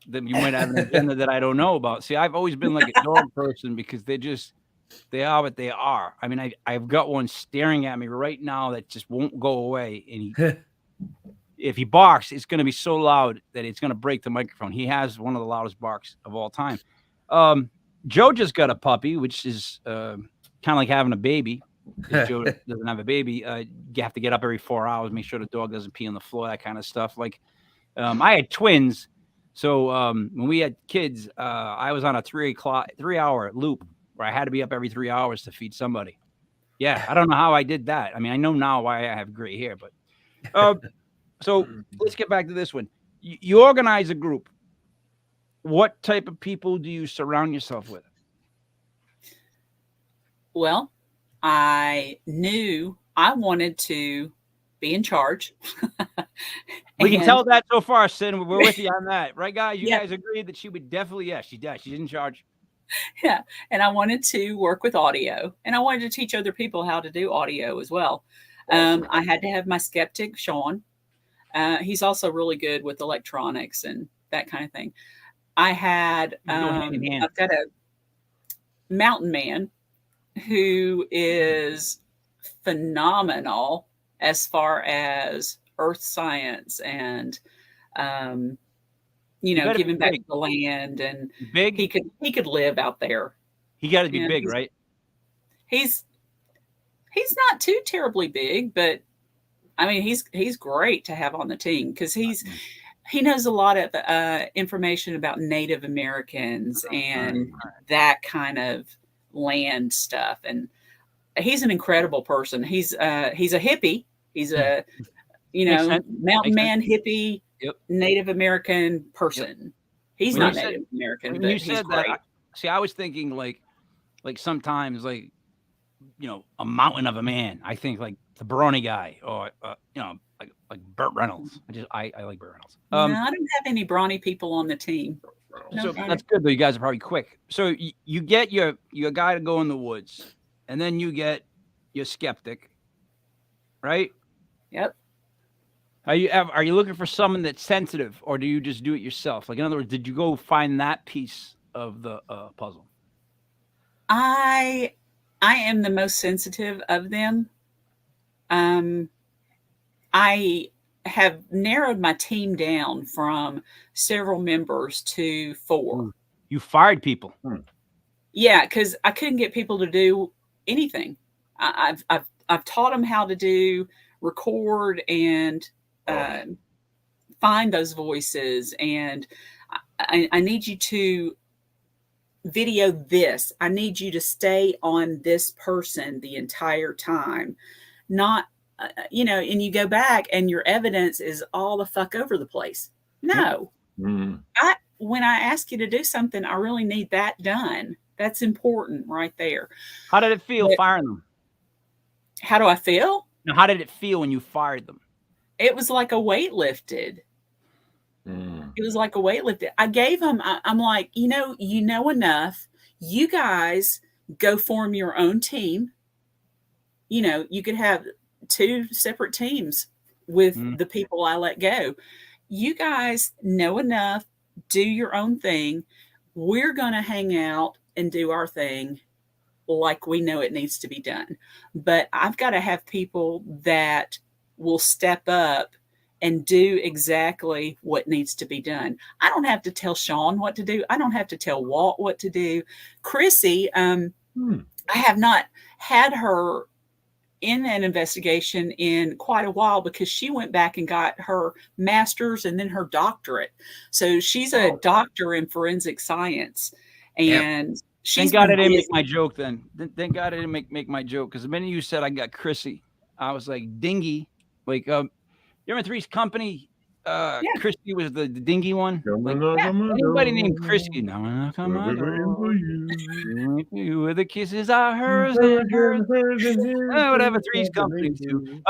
C: Then you might have an agenda that I don't know about. See, I've always been like a dog person because they are what they are. I mean, I've got one staring at me right now that just won't go away. And if he barks, it's going to be so loud that it's going to break the microphone. He has one of the loudest barks of all time. Joe just got a puppy, which is kind of like having a baby. If Joe doesn't have a baby, you have to get up every 4 hours, make sure the dog doesn't pee on the floor, that kind of stuff. Like, I had twins. So when we had kids, I was on a 3 hour loop where I had to be up every 3 hours to feed somebody. Yeah, I don't know how I did that. I mean, I know now why I have gray hair, but so let's get back to this one. You organize a group. What type of people do you surround yourself with?
F: Well, I knew I wanted to be in charge.
C: We can tell that so far, Cyn. We're with you on that. Right, guys? You guys agreed that she would definitely, she does. She's in charge.
F: Yeah. And I wanted to work with audio. And I wanted to teach other people how to do audio as well. I had to have my skeptic, Sean. He's also really good with electronics and that kind of thing. I had, I've got a mountain man who is phenomenal as far as earth science and, giving back to the land, and
C: big.
F: He could live out there.
C: He got to be big, right?
F: He's not too terribly big, but I mean, he's great to have on the team because he knows a lot of information about Native Americans and that kind of land stuff. And he's an incredible person. He's a hippie. He's a, mountain man, hippie, Native American person. He's not Native American, but he's great.
C: I was thinking like sometimes like, a mountain of a man. I think like the Baroni guy or, like Burt Reynolds. I like Burt Reynolds.
F: No, I don't have any brawny people on the team.
C: So that's good though. You guys are probably quick. So you get your guy to go in the woods, and then you get your skeptic, right?
F: Yep.
C: Are you looking for someone that's sensitive, or do you just do it yourself? Like, in other words, did you go find that piece of the puzzle?
F: I am the most sensitive of them. I have narrowed my team down from several members to 4.
C: You fired people.
F: Yeah, because I couldn't get people to do anything. I've taught them how to record and find those voices, and I need you to video this. I need you to stay on this person the entire time, not. And you go back and your evidence is all the fuck over the place. No, when I ask you to do something, I really need that done. That's important right there.
C: How did it feel firing them?
F: How do I feel?
C: Now, how did it feel when you fired them?
F: It was like a weight lifted. It was like a weight lifted. I gave them, I'm like, you know enough. You guys go form your own team. You could have 2 separate teams with the people I let go. You guys know enough, do your own thing. We're going to hang out and do our thing like we know it needs to be done. But I've got to have people that will step up and do exactly what needs to be done. I don't have to tell Sean what to do. I don't have to tell Walt what to do. Chrissy, I have not had her in an investigation in quite a while because she went back and got her master's and then her doctorate. So she's a doctor in forensic science. And
C: thank God I didn't make my joke then. Thank God I didn't make my joke, because the minute you said I got Chrissy, I was like, dingy. Like, you remember Three's Company? Chrissy was the dingy one. Like, anybody named Chrissy? No, come on. Where the kisses are hers and hers. Whatever. Three's Company too.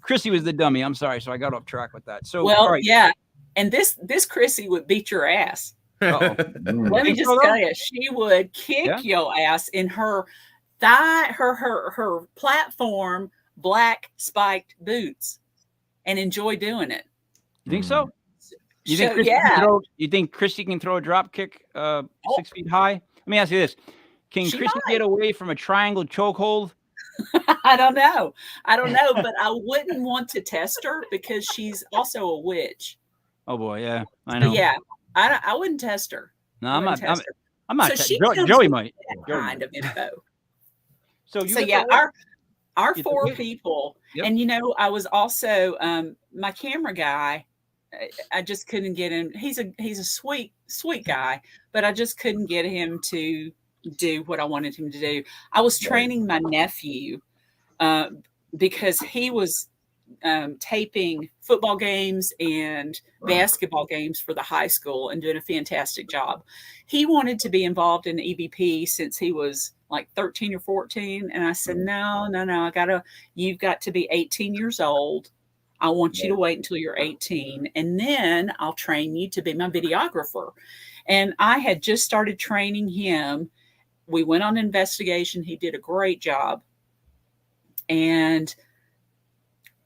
C: Chrissy was the dummy. I'm sorry. So I got off track with that. So,
F: Well,
C: all right.
F: yeah. And this Chrissy would beat your ass.
C: Uh-oh.
F: Let me just tell you, she would kick your ass in her her platform black spiked boots and enjoy doing it.
C: You think so? You
F: So,
C: think Christy
F: yeah.
C: you think Christy can throw a drop kick 6 feet high? Let me ask you this. Can
F: She
C: Christy
F: might.
C: get away from a triangle chokehold?
F: I don't know, but I wouldn't want to test her because she's also a witch.
C: Oh boy, yeah, I
F: So
C: know.
F: yeah, I wouldn't test her.
C: No,
F: I
C: I'm
F: wouldn't
C: not.
F: test her.
C: I'm not.
F: So she
C: Joey might.
F: That
C: Joey
F: kind
C: might.
F: of info.
C: So, you
F: So
C: get
F: yeah,
C: the-
F: our
C: It's
F: four
C: okay.
F: people,
C: Yep.
F: and I was also my camera guy. I just couldn't get him. He's a sweet guy, but I just couldn't get him to do what I wanted him to do. I was training my nephew because he was taping football games and basketball games for the high school and doing a fantastic job. He wanted to be involved in EVP since he was like 13 or 14. And I said, no, you've got to be 18 years old. I want you to wait until you're 18 and then I'll train you to be my videographer. And I had just started training him. We went on investigation. He did a great job. And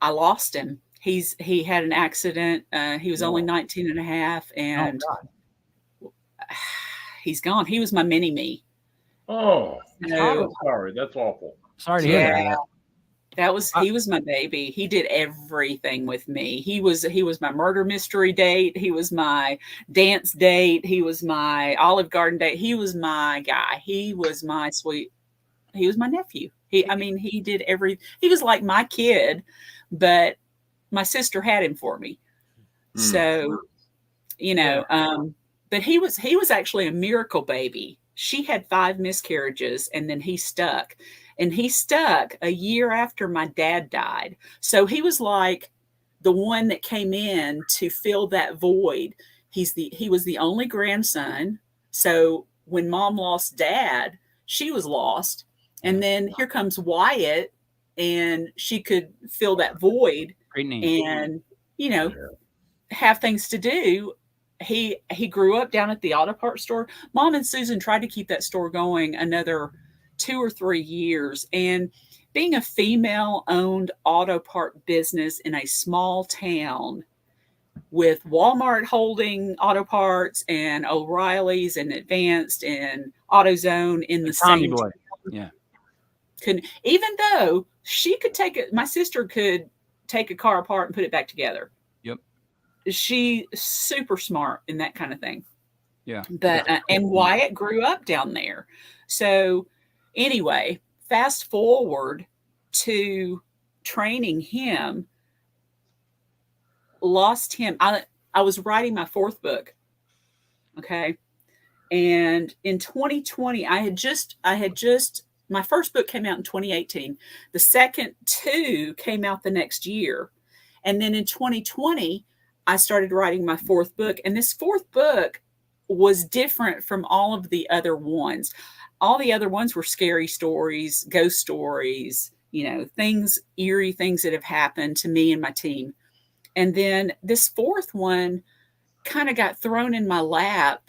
F: I lost him. He had an accident. He was only 19 and a half and he's gone. He was my mini me.
D: Oh,
F: So,
D: I'm sorry. That's awful.
C: Sorry to hear that.
F: yeah, he was my baby. He did everything with me. He was my murder mystery date. He was my dance date. He was my Olive Garden date. He was my guy. He was my nephew. He did he was like my kid, but my sister had him for me. So, but he was actually a miracle baby. She had 5 miscarriages and then he stuck. And he stuck a year after my dad died. So he was like the one that came in to fill that void. He was the only grandson. So when mom lost dad, she was lost. And then here comes Wyatt, and she could fill that void
C: Great name.
F: and, have things to do. He grew up down at the auto parts store. Mom and Susan tried to keep that store going another 2 or 3 years. And being a female-owned auto part business in a small town with Walmart holding auto parts and O'Reilly's and Advanced and AutoZone in the
C: Tommy
F: same
C: boy.
F: town,
C: Yeah.
F: even though she could my sister could take a car apart and put it back together.
C: Yep.
F: She super smart in that kind of thing.
C: Yeah.
F: But and Wyatt grew up down there. So anyway, fast forward to training him, lost him. I was writing my 4th book. Okay. And in 2020, I had just my first book came out in 2018. The second 2 came out the next year. And then in 2020, I started writing my 4th book. And this 4th book was different from all of the other ones. All the other ones were scary stories, ghost stories, things, eerie things that have happened to me and my team. And then this 4th one kind of got thrown in my lap.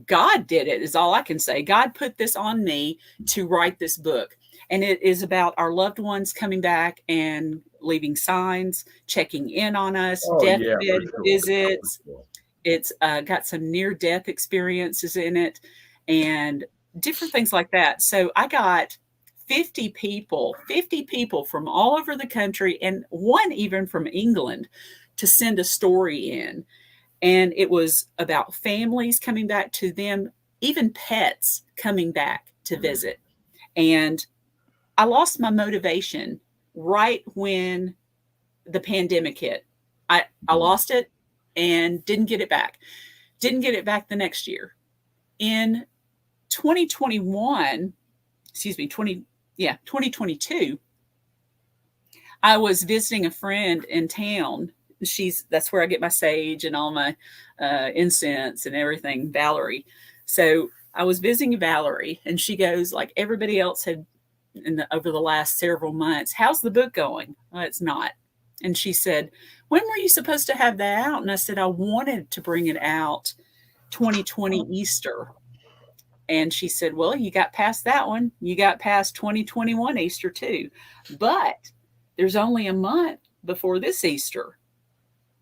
F: God did it, is all I can say. God put this on me to write this book. And it is about our loved ones coming back and leaving signs, checking in on us, deathbed visits. It's got some near-death experiences in it and different things like that. So I got 50 people from all over the country and one even from England to send a story in. And it was about families coming back to them, even pets coming back to visit. And I lost my motivation right when the pandemic hit. I lost it and didn't get it back. Didn't get it back the next year. In 2022, I was visiting a friend in town. That's where I get my sage and all my incense and everything, Valerie. So I was visiting Valerie, and she goes, like everybody else had over the last several months. How's the book going? It's not. And she said, when were you supposed to have that out? And I said, I wanted to bring it out 2020 Easter. And she said, well, you got past that one. You got past 2021 Easter too. But there's only a month before this Easter.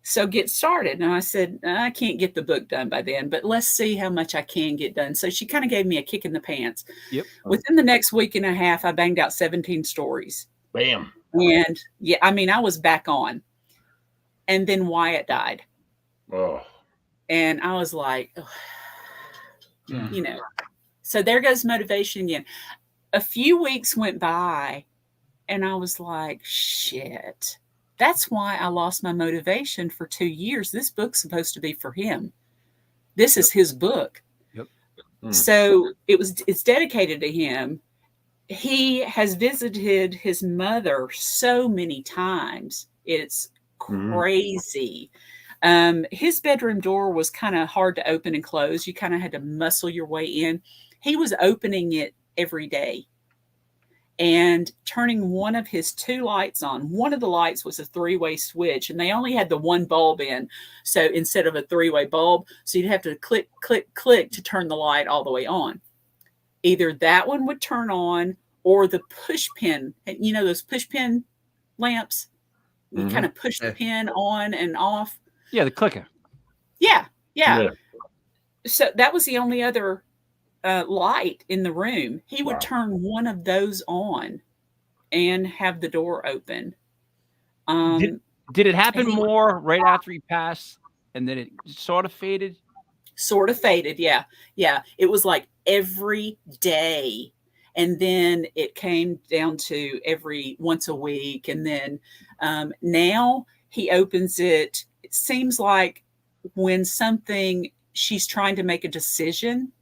F: So get started. And I said, I can't get the book done by then, but let's see how much I can get done. So she kind of gave me a kick in the pants.
C: Yep.
F: Within the next week and a half, I banged out 17 stories.
D: Bam.
F: And yeah, I mean, I was back on. And then Wyatt died.
D: Oh.
F: And I was like, you know, so there goes motivation again. A few weeks went by and I was like, shit. That's why I lost my motivation for 2 years. This book's supposed to be for him. This is his book.
C: Yep.
F: So it's dedicated to him. He has visited his mother so many times. It's crazy. His bedroom door was kind of hard to open and close. You kind of had to muscle your way in. He was opening it every day and turning one of his 2 lights on. One of the lights was a 3-way switch, and they only had the 1 bulb in. So instead of a 3-way bulb, so you'd have to click, click, click to turn the light all the way on. Either that one would turn on or the push pin, you know, those push pin lamps. You kind of push the pin on and off.
C: Yeah, the clicker.
F: Yeah. So that was the only other light in the room. He would turn one of those on and have the door open.
C: Did it happen more right after he passed and then it sort of faded?
F: Sort of faded, yeah. It was like every day. And then it came down to once a week. And then now he opens it. It seems like when she's trying to make a decision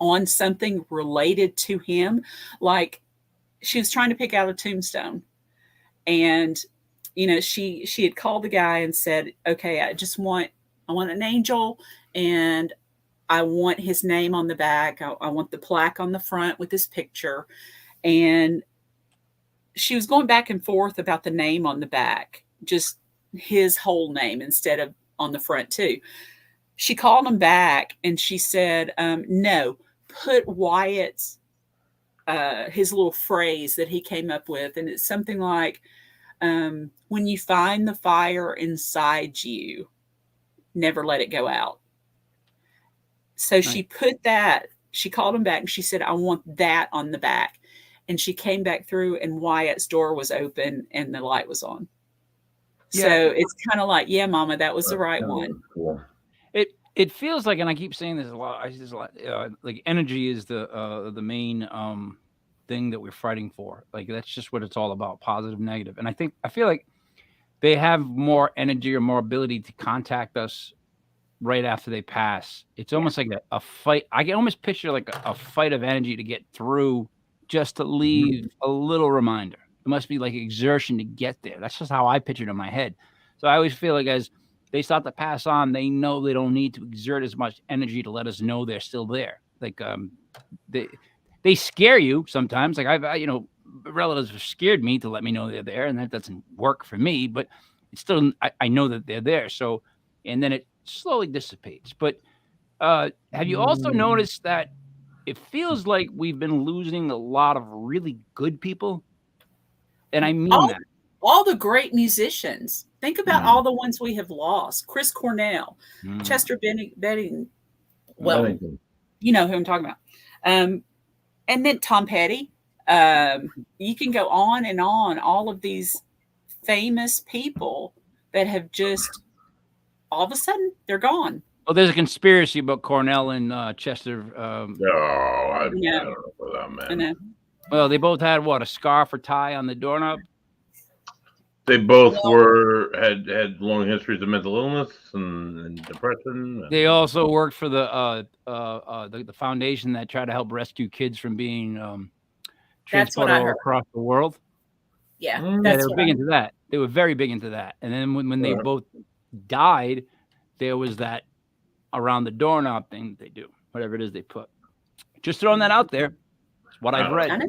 F: on something related to him, like she was trying to pick out a tombstone. And, you know, she had called the guy and said, okay, I want an angel and I want his name on the back. I want the plaque on the front with his picture. And she was going back and forth about the name on the back, just his whole name instead of on the front too. She called him back and she said, no, put Wyatt's, his little phrase that he came up with. And it's something like, when you find the fire inside you, never let it go out. So she put that, she called him back and she said, I want that on the back. And she came back through and Wyatt's door was open and the light was on. Yeah. So it's kind of like, yeah, Mama, that was the right one.
D: Cool.
C: It feels like, and I keep saying this a lot, like energy is the main thing that we're fighting for. Like that's just what it's all about, positive, negative. And I feel like they have more energy or more ability to contact us right after they pass. It's almost like a fight. I can almost picture like a fight of energy to get through, just to leave a little reminder. It must be like exertion to get there. That's just how I picture it in my head. So I always feel like as they start to pass on, they know they don't need to exert as much energy to let us know they're still there. Like they scare you sometimes. Like relatives have scared me to let me know they're there, and that doesn't work for me. But it's still, I know that they're there. So, and then it slowly dissipates. But have you also noticed that it feels like we've been losing a lot of really good people? And I mean that.
F: All the great musicians. Think about all the ones we have lost. Chris Cornell, Chester Bennington. Well, you know who I'm talking about. And then Tom Petty. You can go on and on. All of these famous people that have just, all of a sudden, they're gone.
C: Oh, there's a conspiracy about Cornell and Chester.
D: I don't know about that, man.
C: Well, they both had a scarf or tie on the doorknob.
D: They both had long histories of mental illness and depression.
C: They also worked for the foundation that tried to help rescue kids from being transported all across the world.
F: Yeah,
C: they were big into that. They were very big into that. And then when they both died, there was that around the doorknob thing that they do, whatever it is they put. Just throwing that out there. It's what I've read.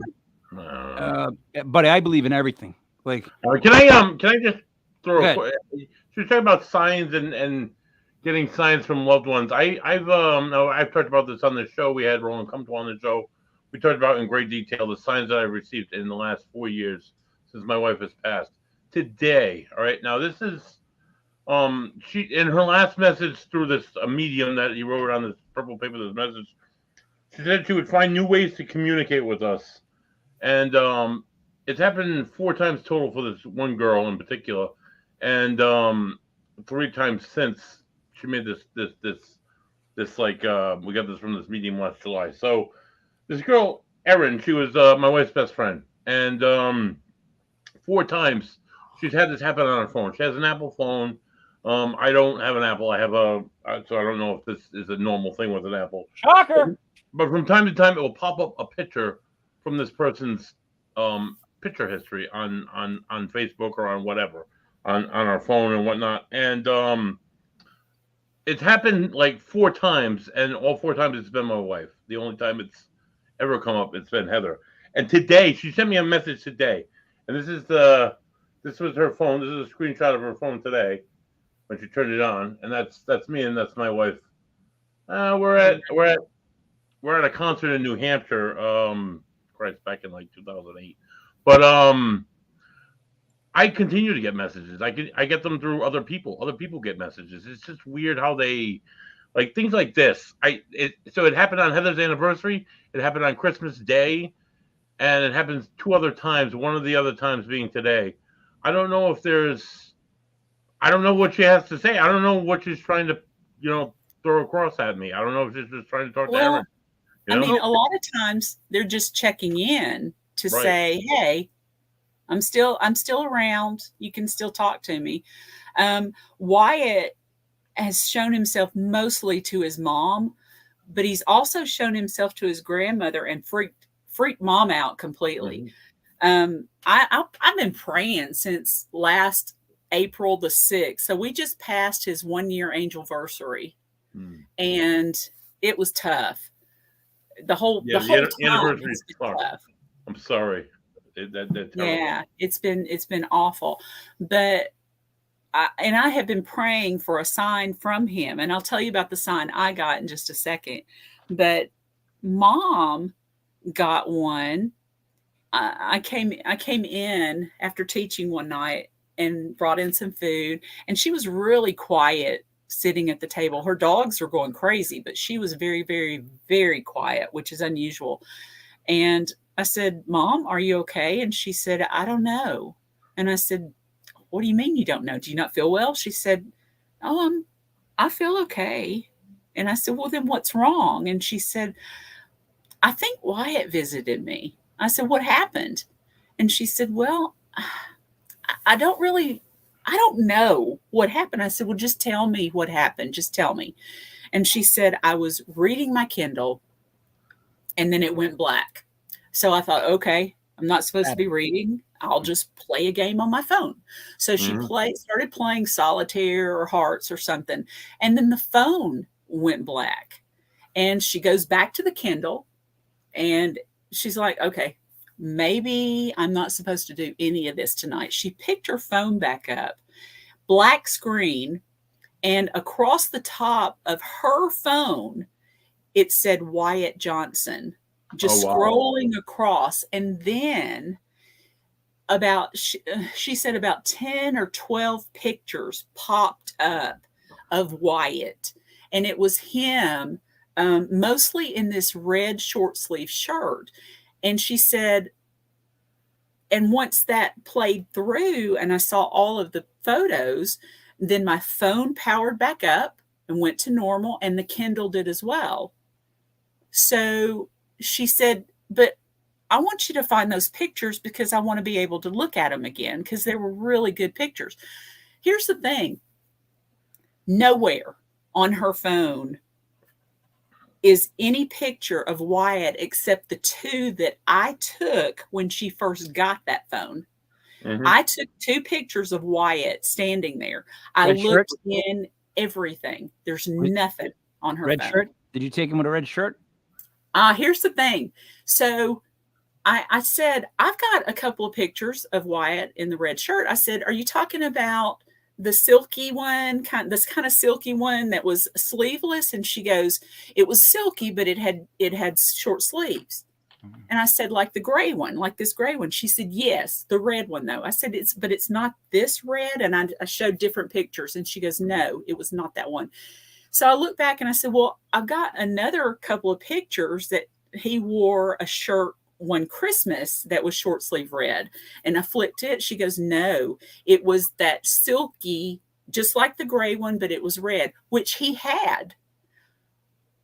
C: Buddy, I believe in everything. Like,
D: can I just throw a quick, you're talking about signs and getting signs from loved ones. I've talked about this on the show. We had Roland Come to on the show. We talked about in great detail the signs that I've received in the last 4 years since my wife has passed. Today, all right. Now this is she in her last message through this medium that he wrote on this purple paper. This message, she said she would find new ways to communicate with us, and it's happened 4 times total for this one girl in particular, and 3 times since she made this like we got this from this medium last July. So this girl Erin, she was my wife's best friend, and 4 times she's had this happen on her phone. She has an Apple phone. I don't have an Apple. I have so I don't know if this is a normal thing with an Apple.
C: Shocker!
D: But from time to time, it will pop up a picture from this person's picture history on Facebook or on whatever, on our phone and whatnot. And it's happened like 4 times, and all 4 times it's been my wife. The only time it's ever come up, it's been Heather. And today, she sent me a message today, and this was her phone. This is a screenshot of her phone today when she turned it on, and that's me and that's my wife. We're at a concert in New Hampshire. Christ, back in like 2008. But I continue to get messages. I get them through other people. Other people get messages. It's just weird how they like things like this. So it happened on Heather's anniversary. It happened on Christmas Day, and it happens 2 other times. One of the other times being today. I don't know if I don't know what she has to say. I don't know what she's trying to, throw across at me. I don't know if she's just trying to talk to Erin.
F: I mean, a lot of times they're just checking in to say, "Hey, I'm still around. You can still talk to me." Wyatt has shown himself mostly to his mom, but he's also shown himself to his grandmother and freaked mom out completely. Mm-hmm. I've been praying since last April the 6th. So we just passed his 1-year angelversary, and it was tough. The whole anniversary is tough.
D: I'm sorry.
F: It's been awful, but I have been praying for a sign from him, and I'll tell you about the sign I got in just a second. But Mom got one. I came in after teaching one night and brought in some food, and she was really quiet sitting at the table. Her dogs were going crazy, but she was very, very, very quiet, which is unusual. And I said, "Mom, are you okay?" And she said, "I don't know." And I said, "What do you mean you don't know? Do you not feel well?" She said, "Oh, I feel okay." And I said, "Well, then what's wrong?" And she said, "I think Wyatt visited me." I said, "What happened?" And she said, "Well, I don't know what happened." I said, "Well, just tell me what happened. Just tell me." And she said, "I was reading my Kindle and then it went black." So I thought, okay, I'm not supposed to be reading. I'll just play a game on my phone. So she started playing solitaire or hearts or something. And then the phone went black. And she goes back to the Kindle and she's like, okay, maybe I'm not supposed to do any of this tonight. She picked her phone back up, black screen, and across the top of her phone, it said Wyatt Johnson, just scrolling across. And then she said about 10 or 12 pictures popped up of Wyatt. And it was him, mostly in this red short sleeve shirt. And she said, and once that played through and I saw all of the photos, then my phone powered back up and went to normal, and the Kindle did as well. So she said, "But I want you to find those pictures because I want to be able to look at them again because they were really good pictures." Here's the thing. Nowhere on her phone is any picture of Wyatt except the 2 that I took when she first got that phone. Mm-hmm. I took 2 pictures of Wyatt standing there. I looked in everything. There's nothing on her
C: red
F: phone.
C: Shirt? Did you take him with a red shirt?
F: Here's the thing. So I said, I've got a couple of pictures of Wyatt in the red shirt. I said, are you talking about the silky one, this kind of silky one that was sleeveless? And she goes, it was silky, but it had short sleeves. And I said, like the gray one, like this gray one. She said, yes, the red one though. I said, but it's not this red. And I showed different pictures, and she goes, no, it was not that one. So I looked back and I said, well, I've got another couple of pictures that he wore a shirt one Christmas that was short sleeve red. And I flipped it. She goes, no, it was that silky, just like the gray one, but it was red, which he had.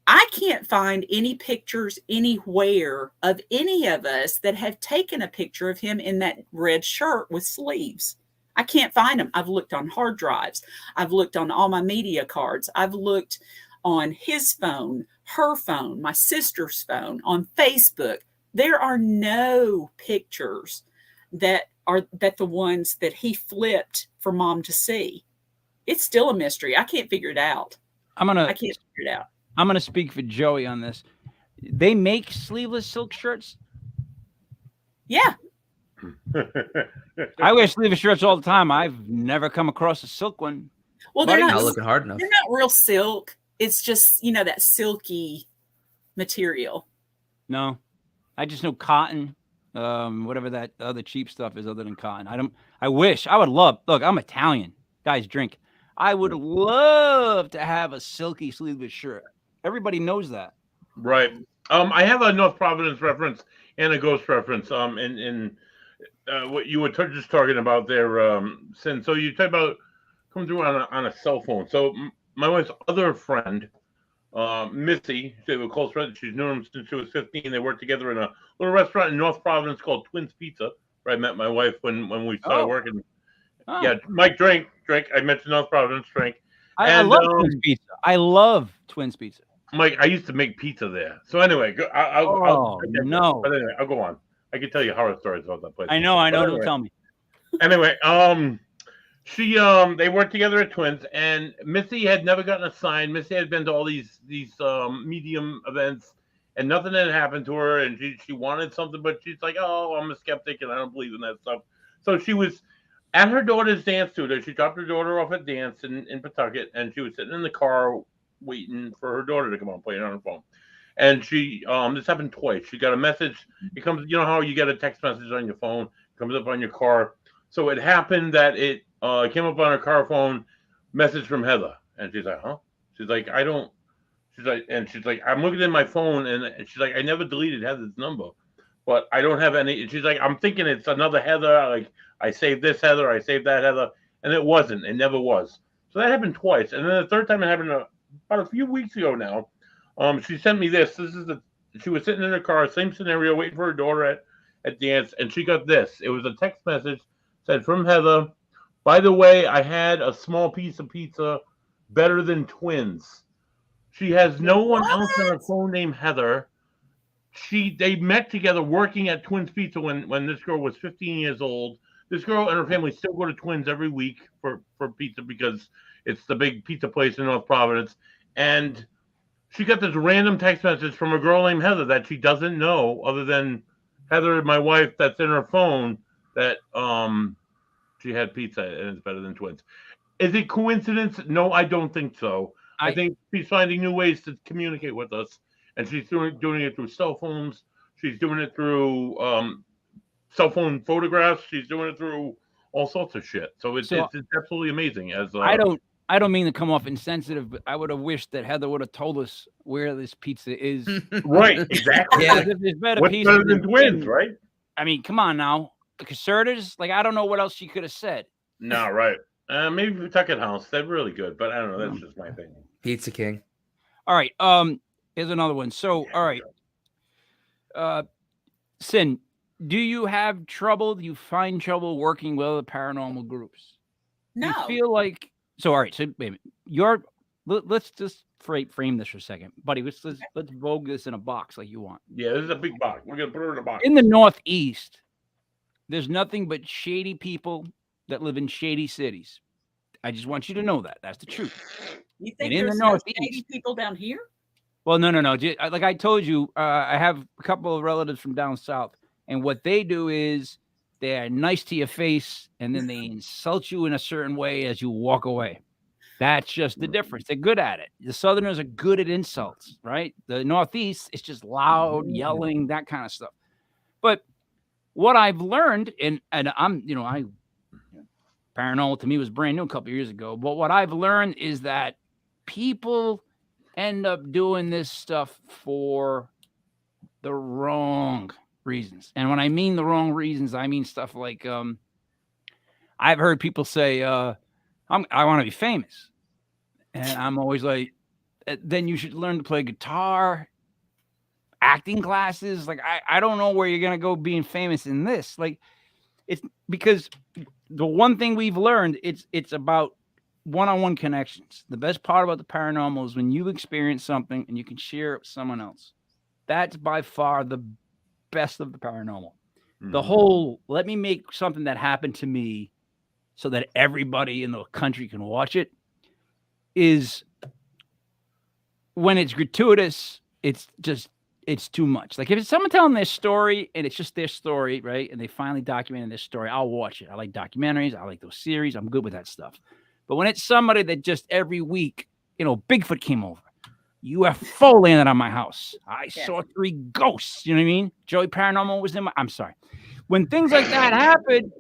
F: I can't find any pictures anywhere of any of us that have taken a picture of him in that red shirt with sleeves. I can't find them. I've looked on hard drives. I've looked on all my media cards. I've looked on his phone, her phone, my sister's phone, on Facebook. There are no pictures that the ones that he flipped for Mom to see. It's still a mystery. I can't figure it out. I can't figure it out.
C: I'm going to speak for Joey on this. They make sleeveless silk shirts?
F: Yeah.
C: I wear sleeveless shirts all the time. I've never come across a silk one.
F: Well, they're not
E: looking hard enough.
F: They're not real silk. It's just, that silky material.
C: No. I just know cotton, whatever that other cheap stuff is other than cotton. I would love, look, I'm Italian. Guys, drink. I would love to have a silky sleeveless shirt. Everybody knows that.
D: Right. I have a North Providence reference and a ghost reference. In what you were just talking about there, Cyn. So you talk about coming through on a cell phone. So my wife's other friend, Missy, she was a close friend. She's known him since she was 15. They worked together in a little restaurant in North Providence called Twins Pizza, where I met my wife when we started working. Oh. Yeah, Mike, drink. I mentioned North Providence, drink.
C: I love Twins Pizza. I love Twins Pizza.
D: Mike, I used to make pizza there. So anyway, I'll
C: no.
D: But anyway, I'll go on. I can tell you horror stories about that place.
C: I know.
D: Anyway,
C: Don't tell me.
D: Anyway, they worked together at Twins, and Missy had never gotten a sign. Missy had been to all these medium events, and nothing had happened to her. And she wanted something, but she's like, "Oh, I'm a skeptic, and I don't believe in that stuff." So she was at her daughter's dance studio. She dropped her daughter off at dance in Pawtucket, and she was sitting in the car waiting for her daughter to come on, playing on her phone. And she this happened twice. She got a message. It comes, you know how you get a text message on your phone, it comes up on your car. So it happened that it came up on her car phone, message from Heather. And she's like, huh? She's like, she's like, I'm looking at my phone, and she's like, I never deleted Heather's number, but I don't have any. She's like, I'm thinking it's another Heather. Like, I saved this Heather, I saved that Heather, and it wasn't. It never was. So that happened twice. And then the third time it happened about a few weeks ago now. She sent me this. She was sitting in her car, same scenario, waiting for her daughter at dance, and she got this. It was a text message, said from Heather, by the way, I had a small piece of pizza, better than Twins. She has no one else on her phone named Heather. They met together working at Twins Pizza when this girl was 15 years old. This girl and her family still go to Twins every week for pizza because it's the big pizza place in North Providence. And she got this random text message from a girl named Heather that she doesn't know, other than Heather, my wife, that's in her phone, that she had pizza and it's better than Twins. Is it coincidence? No, I don't think so. I think she's finding new ways to communicate with us, and she's doing it through cell phones. She's doing it through cell phone photographs. She's doing it through all sorts of shit. So it's absolutely amazing.
C: I don't mean to come off insensitive, but I would have wished that Heather would have told us where this pizza is.
D: Right, exactly.
C: Yeah, there's better
D: what's
C: pizza
D: better than Twins, right?
C: I mean, come on now. The Shraders, like, I don't know what else she could have said.
D: No, right. Maybe Pawtucket House. They're really good, but I don't know. That's just my opinion.
E: Pizza King.
C: All right. Here's another one. So, all right. Cyn, do you have trouble? Do you find trouble working with other paranormal groups?
F: No.
C: Do you feel like all right. So wait a minute. Let's just frame this for a second, buddy. Let's vogue this in a box like you want.
D: Yeah, this is a big box. We're gonna put her in a box.
C: In the Northeast, there's nothing but shady people that live in shady cities. I just want you to know that. That's the truth.
F: You think
C: and
F: there's no shady people down here?
C: Well, no. Like I told you, I have a couple of relatives from down south. And what they do is they're nice to your face, and then they insult you in a certain way as you walk away. That's just the difference. They're good at it. The Southerners are good at insults, right? The Northeast is just loud, yelling, that kind of stuff. But what I've learned, and I'm, paranormal to me was brand new a couple of years ago. But what I've learned is that people end up doing this stuff for the wrong reasons. And when I mean the wrong reasons, I mean stuff like I've heard people say, I want to be famous. And I'm always like, then you should learn to play guitar, acting classes. Like, I don't know where you're going to go being famous in this. Like, it's because the one thing we've learned, it's about one-on-one connections. The best part about the paranormal is when you experience something and you can share it with someone else. That's by far the best of the paranormal. The whole, let me make something that happened to me so that everybody in the country can watch it, is when it's gratuitous, it's too much. Like if it's someone telling their story and it's just their story, right? And they finally documented their story, I'll watch it. I like documentaries. I like those series. I'm good with that stuff. But when it's somebody that just every week, Bigfoot came over. UFO landed on my house. I saw 3 ghosts. You know what I mean? Joey Paranormal was in I'm sorry. When things like that happen,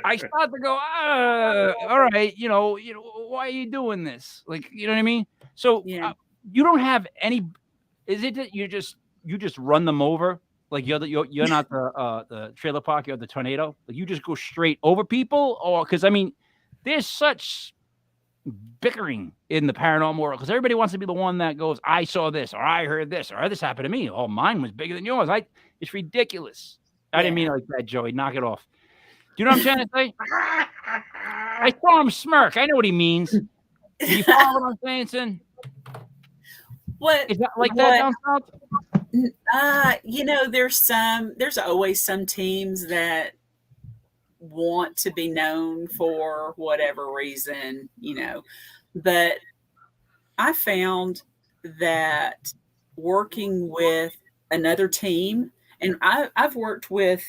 C: I start to go, all right, why are you doing this? Like, you know what I mean? So you don't have any. Is it that you just run them over? Like you're not the trailer park, you're the tornado. Like you just go straight over people, or because there's such bickering in the paranormal world because everybody wants to be the one that goes, I saw this, or I heard this, or this happened to me. Oh, mine was bigger than yours. It's ridiculous. I didn't mean it like that, Joey. Knock it off. Do you know what I'm trying to say? I saw him smirk. I know what he means. Do you follow what I'm saying, Cyn?
F: What
C: is that like that down south?
F: There's always some teams that want to be known for whatever reason, but I found that working with another team, and I've worked with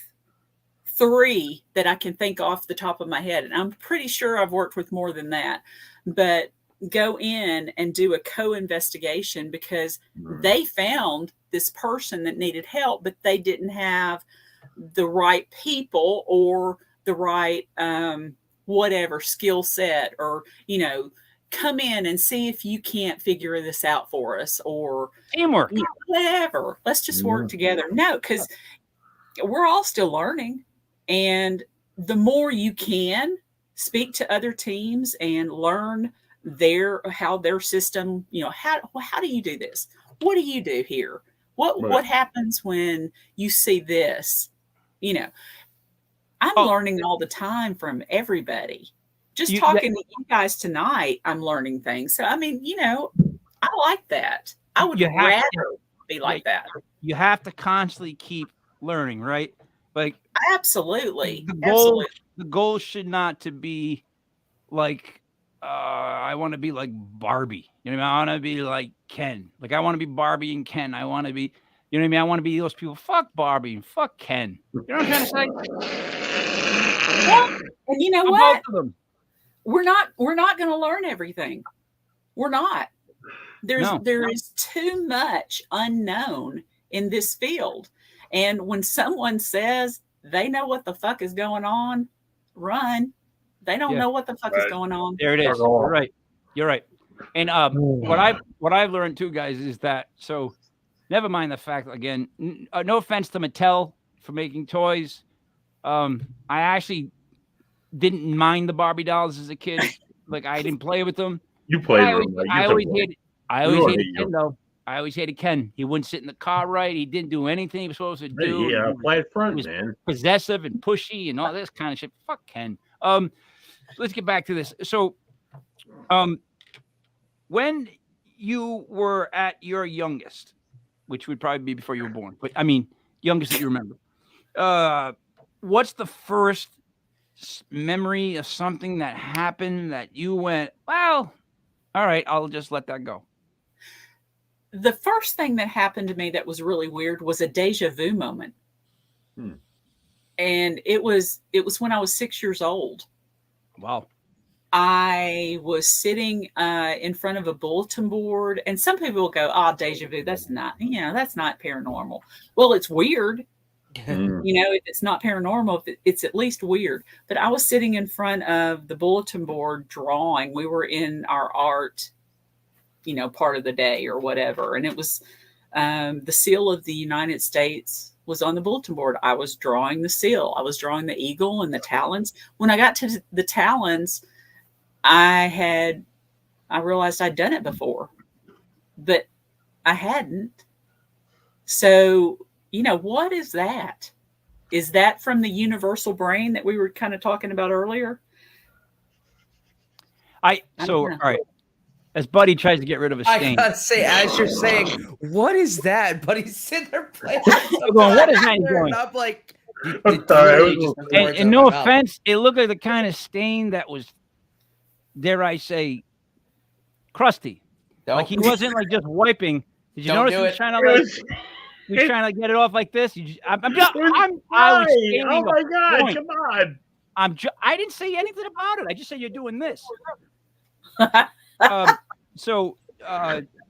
F: 3 that I can think off the top of my head, and I'm pretty sure I've worked with more than that, but go in and do a co-investigation because they found this person that needed help, but they didn't have the right people or the right whatever skill set, or come in and see if you can't figure this out for us, or
C: teamwork,
F: whatever. Let's just work together. No, because we're all still learning, and the more you can speak to other teams and learn how their system, how do you do this? What do you do here? What happens when you see this? I'm learning all the time from everybody. Just talking to you guys tonight, I'm learning things. So, I like that. I would rather be like that.
C: You have to constantly keep learning, right? Like
F: absolutely.
C: The goal should not to be like, I want to be like Barbie. You know what I mean? I want to be like Ken. Like I want to be Barbie and Ken. I want to be, you know what I mean? I want to be those people. Fuck Barbie and fuck Ken. You know what I'm trying to say?
F: Yeah. And you know what? We're not going to learn everything. We're not. There is too much unknown in this field. And when someone says they know what the fuck is going on, run. They don't know what the fuck is going on.
C: There it is. You're right. You're right. And what I've learned too, guys, is that, so never mind the fact, again, no offense to Mattel for making toys. I actually didn't mind the Barbie dolls as a kid. Like I didn't play with them.
D: You played with them.
C: I always hated Ken though. I always hated Ken. He wouldn't sit in the car right. He didn't do anything he was supposed to do.
D: Yeah, play front, man.
C: Possessive and pushy and all this kind of shit. Fuck Ken. Let's get back to this. So, when you were at your youngest, which would probably be before you were born, but youngest that you remember, what's the first memory of something that happened that you went, well, all right, I'll just let that go?
F: The first thing that happened to me that was really weird was a deja vu moment. And it was when I was 6 years old.
C: Wow.
F: I was sitting in front of a bulletin board, and some people will go, "Ah, deja vu. That's not paranormal." Well, it's weird. If it's not paranormal, it's at least weird. But I was sitting in front of the bulletin board drawing. We were in our art, part of the day or whatever. And it was the seal of the United States was on the bulletin board. I was drawing the seal. I was drawing the eagle and the talons. When I got to the talons, I realized I'd done it before, but I hadn't. So, what is that? Is that from the universal brain that we were kind of talking about earlier?
C: All right. As Buddy tries to get rid of a stain.
E: I gotta say, as you're saying, what is that? Buddy's sitting there playing.
C: What is that going?
E: I'm like,
C: and no offense, it looked like the kind of stain that was, dare I say, crusty. Like he wasn't like just wiping. Did you notice he was trying to get it off like this? I was stating
D: oh my God,
C: point.
D: come on.
C: I didn't say anything about it. I just said you're doing this. I'm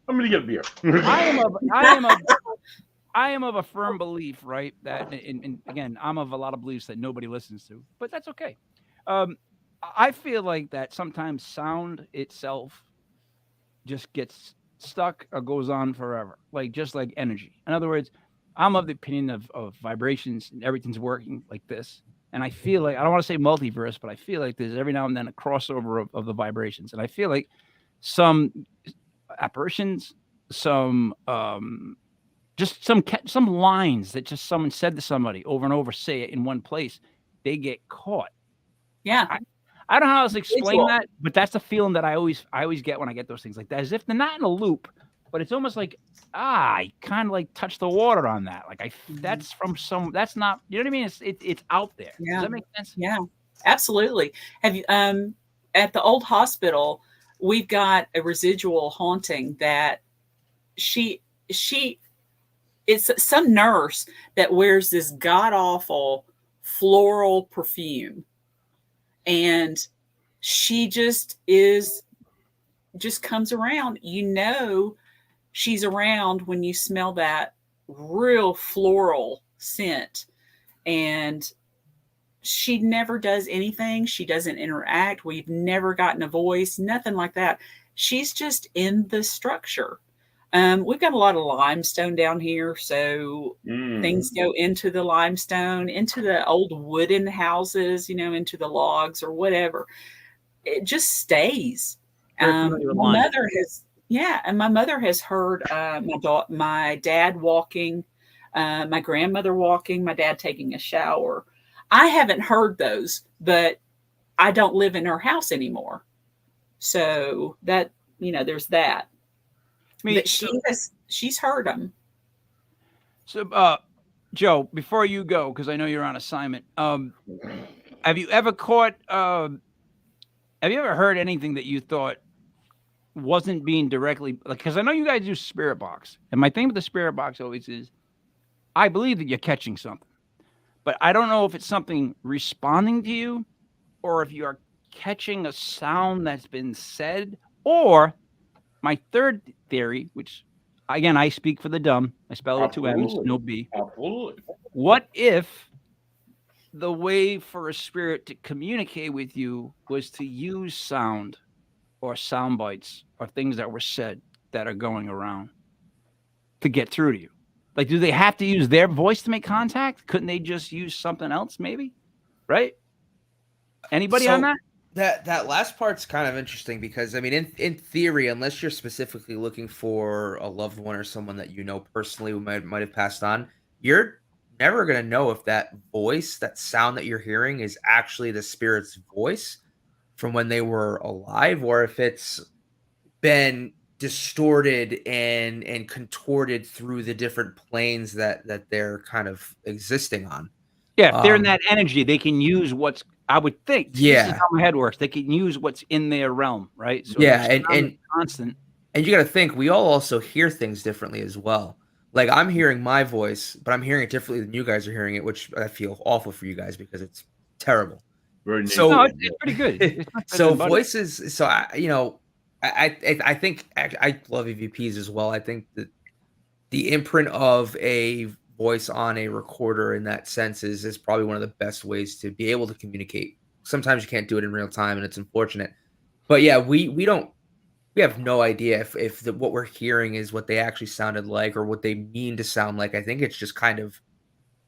D: gonna get a beer.
C: I am of a firm belief, right? That, and again, I'm of a lot of beliefs that nobody listens to, but that's okay. I feel like that sometimes sound itself just gets stuck or goes on forever, just like energy. In other words, I'm of the opinion of vibrations and everything's working like this. And I feel like, I don't want to say multiverse, but I feel like there's every now and then a crossover of the vibrations. And I feel like some apparitions, some lines that just someone said to somebody over and over, say it in one place, they get caught.
F: Yeah.
C: I don't know how to explain that, but that's the feeling that I always get when I get those things like that, as if they're not in a loop, but it's almost like, I kind of like touch the water on that. Like that's from that's not, you know what I mean? It's out there.
F: Yeah.
C: Does that make sense?
F: Yeah, absolutely. Have you, at the old hospital, we've got a residual haunting that it's some nurse that wears this god awful floral perfume. And she just comes around, she's around when you smell that real floral scent. And she never does anything. She doesn't interact. We've never gotten a voice, nothing like that. She's just in the structure. We've got a lot of limestone down here. So things go into the limestone, into the old wooden houses, into the logs or whatever. It just stays. My mother has heard my dad walking, my grandmother walking, my dad taking a shower. I haven't heard those, but I don't live in her house anymore. So that, there's that. But she's heard them.
C: So, Joe, before you go, because I know you're on assignment, have you ever heard anything that you thought wasn't being directly, because I know you guys do spirit box, and my thing with the spirit box always is, I believe that you're catching something, but I don't know if it's something responding to you, or if you are catching a sound that's been said, or my third theory, which again, I speak for the dumb, I spell it with 2 M's, no B.
D: Absolutely.
C: What if the way for a spirit to communicate with you was to use sound or sound bites or things that were said that are going around to get through to you? Like, do they have to use their voice to make contact? Couldn't they just use something else, maybe? Right? Anybody on that?
E: That last part's kind of interesting because, I mean, in theory, unless you're specifically looking for a loved one or someone that you know personally who might have passed on, you're never going to know if that voice, that sound that you're hearing is actually the spirit's voice from when they were alive, or if it's been distorted and contorted through the different planes that they're kind of existing on.
C: Yeah, if they're in that energy, they can use what's, I would think.
E: Yeah,
C: this is how my head works. They can use what's in their realm, right? So
E: yeah, and
C: constant.
E: And you got to think, we all also hear things differently as well. Like I'm hearing my voice, but I'm hearing it differently than you guys are hearing it, which I feel awful for you guys because it's terrible.
D: Very
E: So
C: No, it's pretty good. It's not better
E: so
C: than Buddy.
E: voices. So I think I love EVPs as well. I think that the imprint of a voice on a recorder in that sense is probably one of the best ways to be able to communicate. Sometimes you can't do it in real time, and it's unfortunate. But yeah, we have no idea if what we're hearing is what they actually sounded like or what they mean to sound like. I think it's just kind of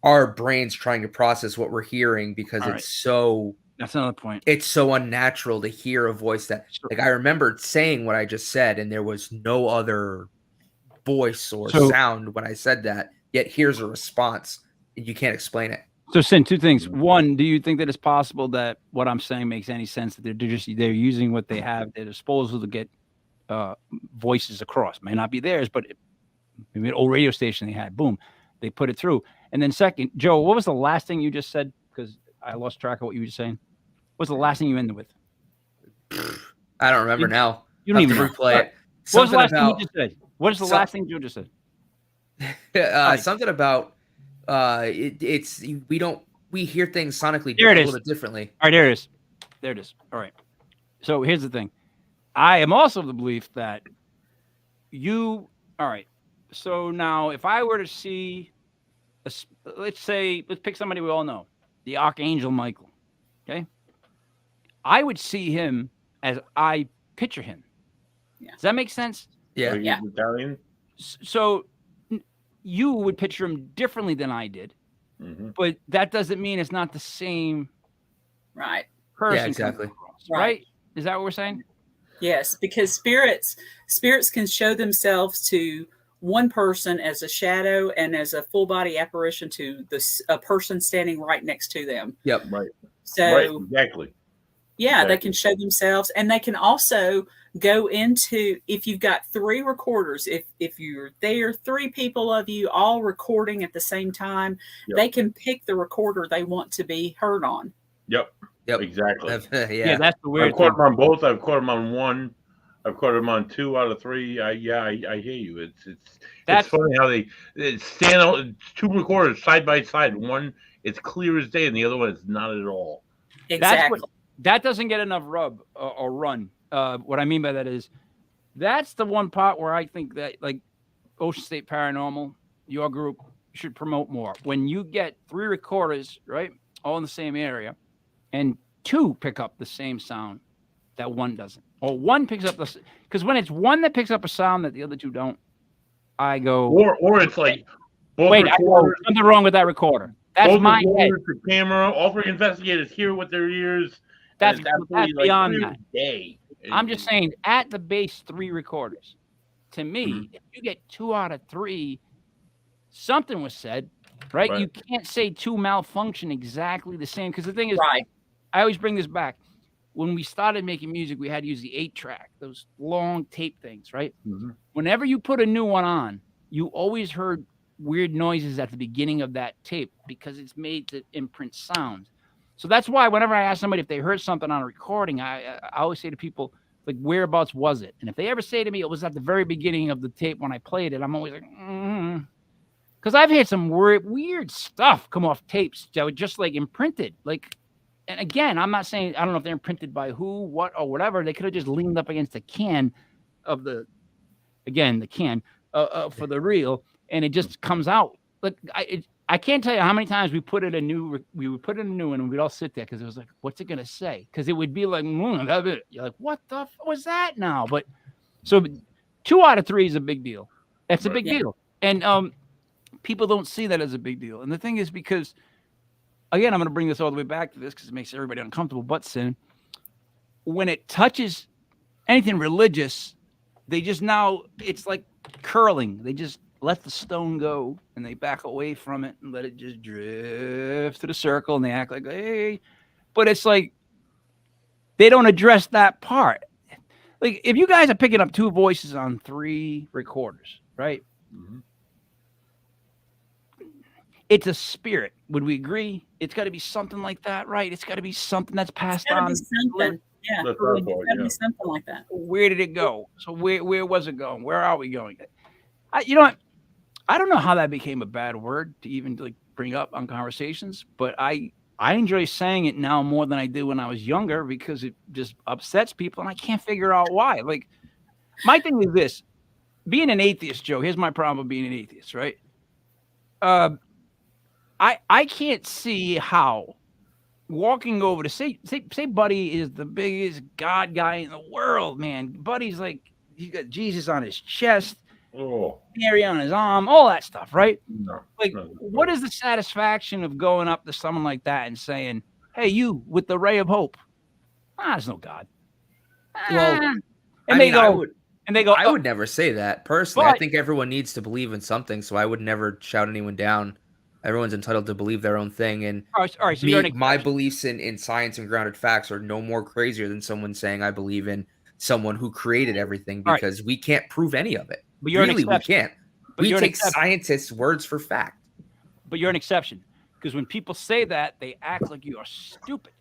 E: our brains trying to process what we're hearing because
C: All right.
E: it's so.
C: That's another point.
E: It's so unnatural to hear a voice that, like, I remember saying what I just said, and there was no other voice or sound when I said that. Yet here's a response, and you can't explain it.
C: So, Cyn, two things. One, do you think that it's possible that what I'm saying makes any sense? That they're using what they have at their disposal to get voices across? May not be theirs, but maybe an old radio station they had. Boom, they put it through. And then second, Joe, what was the last thing you just said? Because I lost track of what you were saying. What's the last thing you ended with?
E: I don't remember now.
C: You don't even
E: replay it.
C: What was the last thing you just said? What is the last thing you just said?
E: Something about we hear things sonically
C: There it
E: a
C: is.
E: little bit differently.
C: All right, there it is. All right. So here's the thing. I am also of the belief that all right. So now if I were to see, let's pick somebody we all know, the Archangel Michael. Okay. I would see him as I picture him.
F: Yeah.
C: Does that make sense?
E: Yeah.
F: Yeah.
D: Italian.
C: So you would picture him differently than I did, but that doesn't mean it's not the same
F: Right.
C: person.
E: Yeah, exactly.
C: Across, right? Is that what we're saying?
F: Yes, because spirits can show themselves to one person as a shadow and as a full body apparition to a person standing right next to them.
E: Yep.
D: Right.
F: So
D: Right. Exactly.
F: yeah,
D: Exactly.
F: they can show themselves, and they can also go into, if you've got three recorders, if you're there, three people of you all recording at the same time, they can pick the recorder they want to be heard on.
D: Yep.
E: Yep.
D: Exactly.
C: Yeah, that's the weird
D: I've caught
C: thing.
D: them on both. I've caught them on one. I've caught them on 2 out of 3. I hear you. It's funny how they stand out. 2 recorders side by side. One, it's clear as day, and the other one is not at all.
F: Exactly.
C: That doesn't get enough rub or run. What I mean by that is that's the one part where I think that, like, Ocean State Paranormal, your group should promote more. When you get 3 recorders, right, all in the same area, and 2 pick up the same sound that one doesn't, or one picks up because when it's one that picks up a sound that the other 2 don't, I go,
D: or it's like both
C: wait,
D: recorders,
C: something wrong with that recorder. That's
D: both
C: my head.
D: recorders, the camera, all 3 investigators hear with their ears.
C: That's
D: absolutely, like,
C: beyond
D: clear
C: that.
D: as day.
C: I'm just saying, at the base, 3 recorders. To me, if you get 2 out of 3, something was said, right? You can't say 2 malfunction exactly the same. Because the thing is, I always bring this back. When we started making music, we had to use the 8-track, those long tape things, right? Whenever you put a new one on, you always heard weird noises at the beginning of that tape because it's made to imprint sounds. So that's why whenever I ask somebody if they heard something on a recording, I always say to people, like, whereabouts was it? And if they ever say to me it was at the very beginning of the tape when I played it, I'm always like, because I've had some weird stuff come off tapes that were just like imprinted. Like, and again, I'm not saying, I don't know if they're imprinted by who, what, or whatever. They could have just leaned up against the can of the can for the reel, and it just comes out. Like, I can't tell you how many times we would put in a new one and we'd all sit there because it was like, what's it going to say? Because it would be like, you're like, what the was that now? But so 2 out of 3 is a big deal. That's a big deal. And people don't see that as a big deal. And the thing is, because, again, I'm going to bring this all the way back to this because it makes everybody uncomfortable. But, Cyn, when it touches anything religious, they just now, it's like curling. They just let the stone go and they back away from it and let it just drift to the circle, and they act like, hey, but it's like they don't address that part. Like, if you guys are picking up 2 voices on 3 recorders, right? It's a spirit. Would we agree? It's got to be something like that, right? It's got to be something that's passed on.
F: Be something. Yeah,
D: That's
F: it's
D: right,
F: gotta be something like that.
C: Where did it go? So where was it going? Where are we going? You know what? I don't know how that became a bad word to even like bring up on conversations, but I enjoy saying it now more than I did when I was younger because it just upsets people and I can't figure out why. Like my thing is this, being an atheist, Joe, here's my problem with being an atheist, right? I can't see how walking over to say Buddy is the biggest God guy in the world, man. Buddy's like, he's got Jesus on his chest, Mary on his arm, all that stuff, right?
D: No,
C: like, what is the satisfaction of going up to someone like that and saying, "Hey, you with the ray of hope"? There's no God.
E: Well,
C: and they go,
E: I would never say that personally. I think everyone needs to believe in something, so I would never shout anyone down. Everyone's entitled to believe their own thing, and
C: all right, so
E: my beliefs in science and grounded facts are no more crazier than someone saying I believe in someone who created everything, because we can't prove any of it.
C: But you're
E: really,
C: an exception.
E: we can't. We take scientists' words for fact.
C: But you're an exception, because when people say that, they act like you are stupid.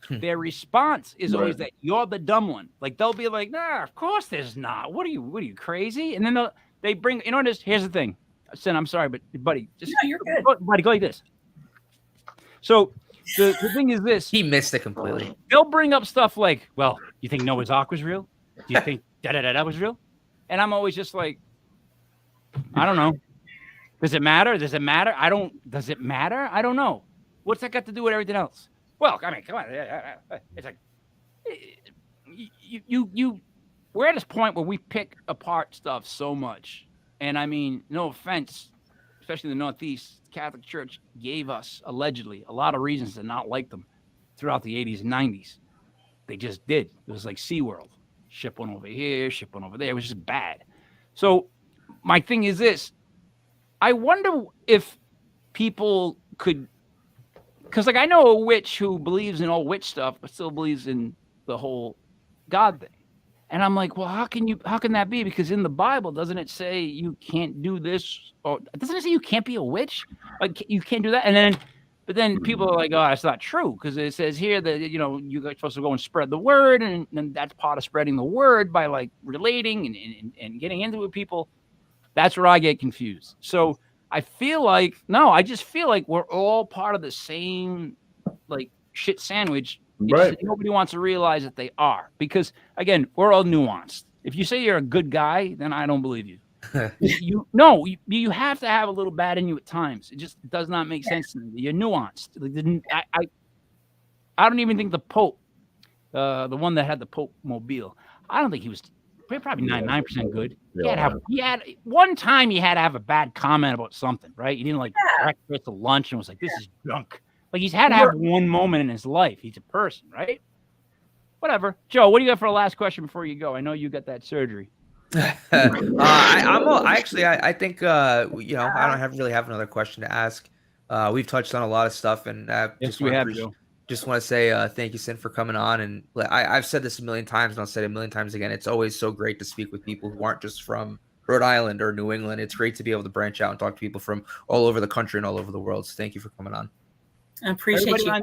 C: Their response is always that you're the dumb one. Like they'll be like, "Nah, of course there's not. What are you crazy?" And then they bring, you know what it is? Here's the thing. Cyn, I'm sorry, but buddy, just
F: you're good.
C: Buddy, go like this. So the thing is this.
E: He missed it completely.
C: They'll bring up stuff like, well, you think Noah's Ark was real? Do you think da-da-da-da was real? And I'm always just like, I don't know. Does it matter? Does it matter? Does it matter? I don't know. What's that got to do with everything else? Well, I mean, come on. It's like, we're at this point where we pick apart stuff so much. And I mean, no offense, especially the Northeast, Catholic Church gave us, allegedly, a lot of reasons to not like them throughout the 80s and 90s. They just did. It was like SeaWorld. Ship one over here, ship one over there. It was just bad. So my thing is this. I wonder if people could, because like I know a witch who believes in all witch stuff, but still believes in the whole God thing. And I'm like, well, how can that be? Because in the Bible, doesn't it say you can't do this? Or doesn't it say you can't be a witch? Like you can't do that? But then people are like, oh, that's not true. Because it says here that, you know, you're supposed to go and spread the word. And that's part of spreading the word by like relating and getting into it with people. That's where I get confused. So I just feel like we're all part of the same like shit sandwich.
D: Right.
C: Nobody wants to realize that they are, because again, we're all nuanced. If you say you're a good guy, then I don't believe you. You have to have a little bad in you at times. It just does not make sense to me. You're nuanced. I don't even think the Pope, the one that had the Pope mobile, I don't think he was probably 99% good. He had one time he had to have a bad comment about something, right? He didn't like breakfast or lunch and was like, this is junk. Like he's had to have one moment in his life. He's a person, right? Whatever. Joe, what do you got for a last question before you go? I know you got that surgery.
E: I think you know, I don't really have another question to ask. We've touched on a lot of stuff, and just want to say thank you, Cyn, for coming on. And I've said this a million times, and I'll say it a million times again. It's always so great to speak with people who aren't just from Rhode Island or New England. It's great to be able to branch out and talk to people from all over the country and all over the world. So thank you for coming on.
F: I appreciate you.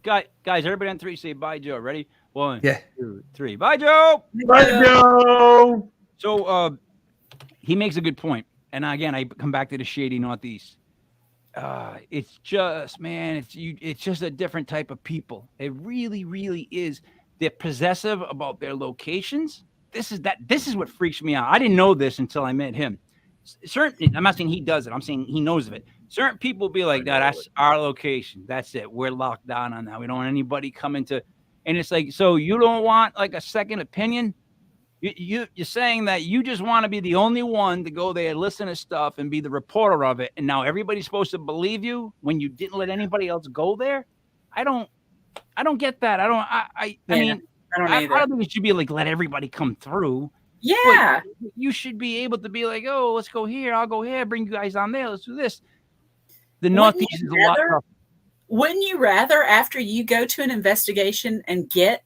C: Guys, everybody on three say bye, Joe. Ready? 1,
E: Yeah.
C: 2, 3. Bye, Joe.
D: Bye, Joe.
C: So he makes a good point. And again, I come back to the shady Northeast. It's just, man, it's just a different type of people. It really, really is. They're possessive about their locations. This is what freaks me out. I didn't know this until I met him. I'm not saying he does it. I'm saying he knows of it. Certain people be like, no, that's our location. That's it. We're locked down on that. We don't want anybody coming to, and it's like, so you don't want like a second opinion? You're saying that you just want to be the only one to go there, listen to stuff, and be the reporter of it. And now everybody's supposed to believe you when you didn't let anybody else go there. I don't get that. I mean, I don't think it should be like, let everybody come through.
F: Yeah.
C: But you should be able to be like, oh, let's go here. I'll go here. Bring you guys down there. Let's do this. The Northeast is a lot tougher.
F: Wouldn't you rather, after you go to an investigation and get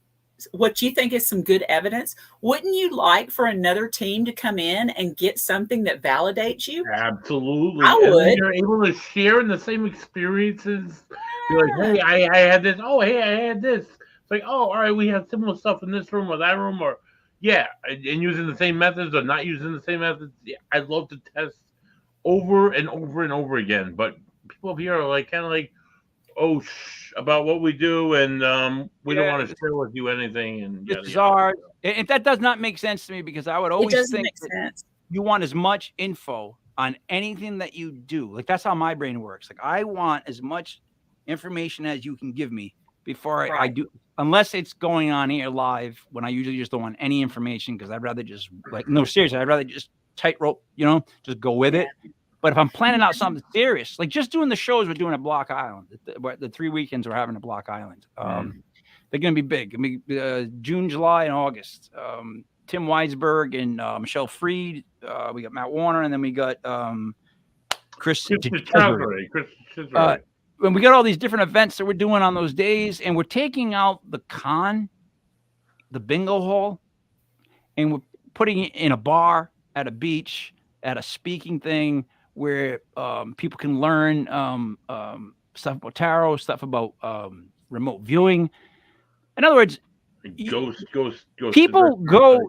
F: what you think is some good evidence, wouldn't you like for another team to come in and get something that validates you?
D: Absolutely.
F: I would.
D: And you're able to share in the same experiences. You're like, hey, I had this. Oh, hey, I had this. It's like, oh, all right, we have similar stuff in this room or that room, or and using the same methods or not using the same methods. Yeah, I'd love to test over and over and over again. But people here are like kind of like, oh, about what we do, and we don't want to share with you anything. And
C: it's bizarre. And that does not make sense to me, because I would always think that you want as much info on anything that you do. Like, that's how my brain works. Like, I want as much information as you can give me before I do, unless it's going on here live, when I usually just don't want any information, because I'd rather just, like, no, seriously, I'd rather just tightrope, just go with it. But if I'm planning out something serious, like just doing the shows we're doing at Block Island, the 3 weekends we're having at Block Island, they're going to be big. I mean, June, July, and August. Tim Weisberg and Michelle Freed. We got Matt Warner, and then we got Chris. And we got all these different events that we're doing on those days, and we're taking out the bingo hall, and we're putting it in a bar, at a beach, at a speaking thing where people can learn stuff about tarot, stuff about remote viewing. In other words, people go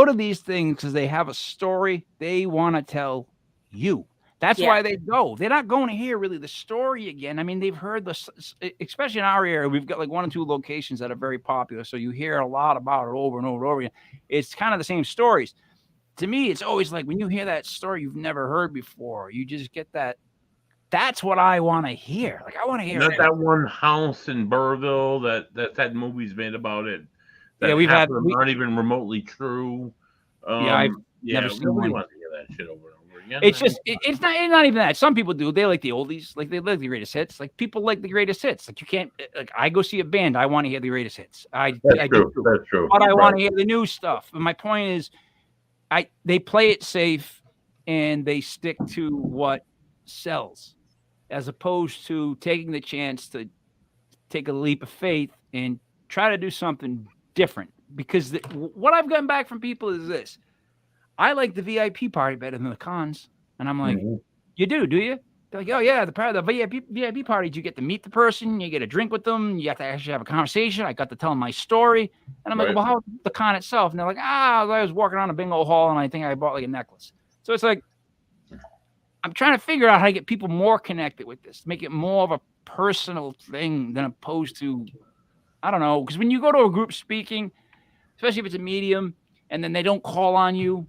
C: to these things because they have a story they want to tell you. That's why they go. They're not going to hear really the story again. I mean, they've heard especially in our area, we've got like 1 or 2 locations that are very popular. So you hear a lot about it over and over and over again. It's kind of the same stories. To me, it's always like when you hear that story you've never heard before, you just get that. That's what I want to hear. Like, I want to hear
D: that one house in Burrville that had movies made about it.
C: We've had
D: aren't even remotely true.
C: I've never seen one.
D: Want to hear that shit over and over again.
C: It's just it's not even that. Some people do. They like the oldies, like they like the greatest hits. Like, people like the greatest hits. Like, you can't, like, I go see a band, I want to hear the greatest hits. That's true. But I want to hear the new stuff. And my point is, they play it safe and they stick to what sells, as opposed to taking the chance to take a leap of faith and try to do something different. Because what I've gotten back from people is this: I like the VIP party better than the cons. And I'm like, You do you? They're like, oh yeah, the VIP party, you get to meet the person, you get a drink with them, you have to actually have a conversation. I got to tell them my story. And I'm like, well, how's the con itself? And they're like, I was walking around a bingo hall and I think I bought like a necklace. So it's like, I'm trying to figure out how to get people more connected with this, make it more of a personal thing than opposed to, I don't know, because when you go to a group speaking, especially if it's a medium, and then they don't call on you,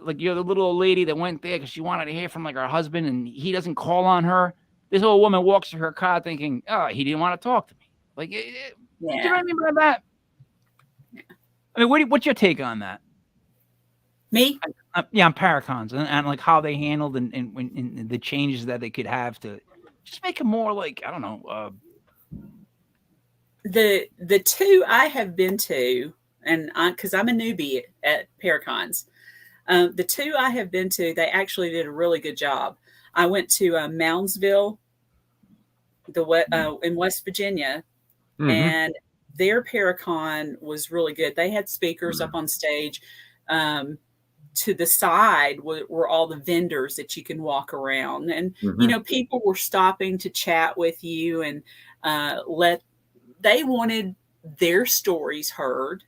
C: like you're the little old lady that went there because she wanted to hear from like her husband, and he doesn't call on her. This old woman walks to her car thinking, oh, he didn't want to talk to me. Like, do you know what I mean by that? Yeah. I mean, what's your take on that?
F: Me?
C: On Paracons and like how they handled and the changes that they could have to just make it more like, I don't know.
F: The 2 I have been to, and because I'm a newbie at Paracons, the 2 I have been to, they actually did a really good job. I went to Moundsville, in West Virginia, and their Paracon was really good. They had speakers up on stage. To the side were all the vendors that you can walk around, and people were stopping to chat with you and they wanted their stories heard.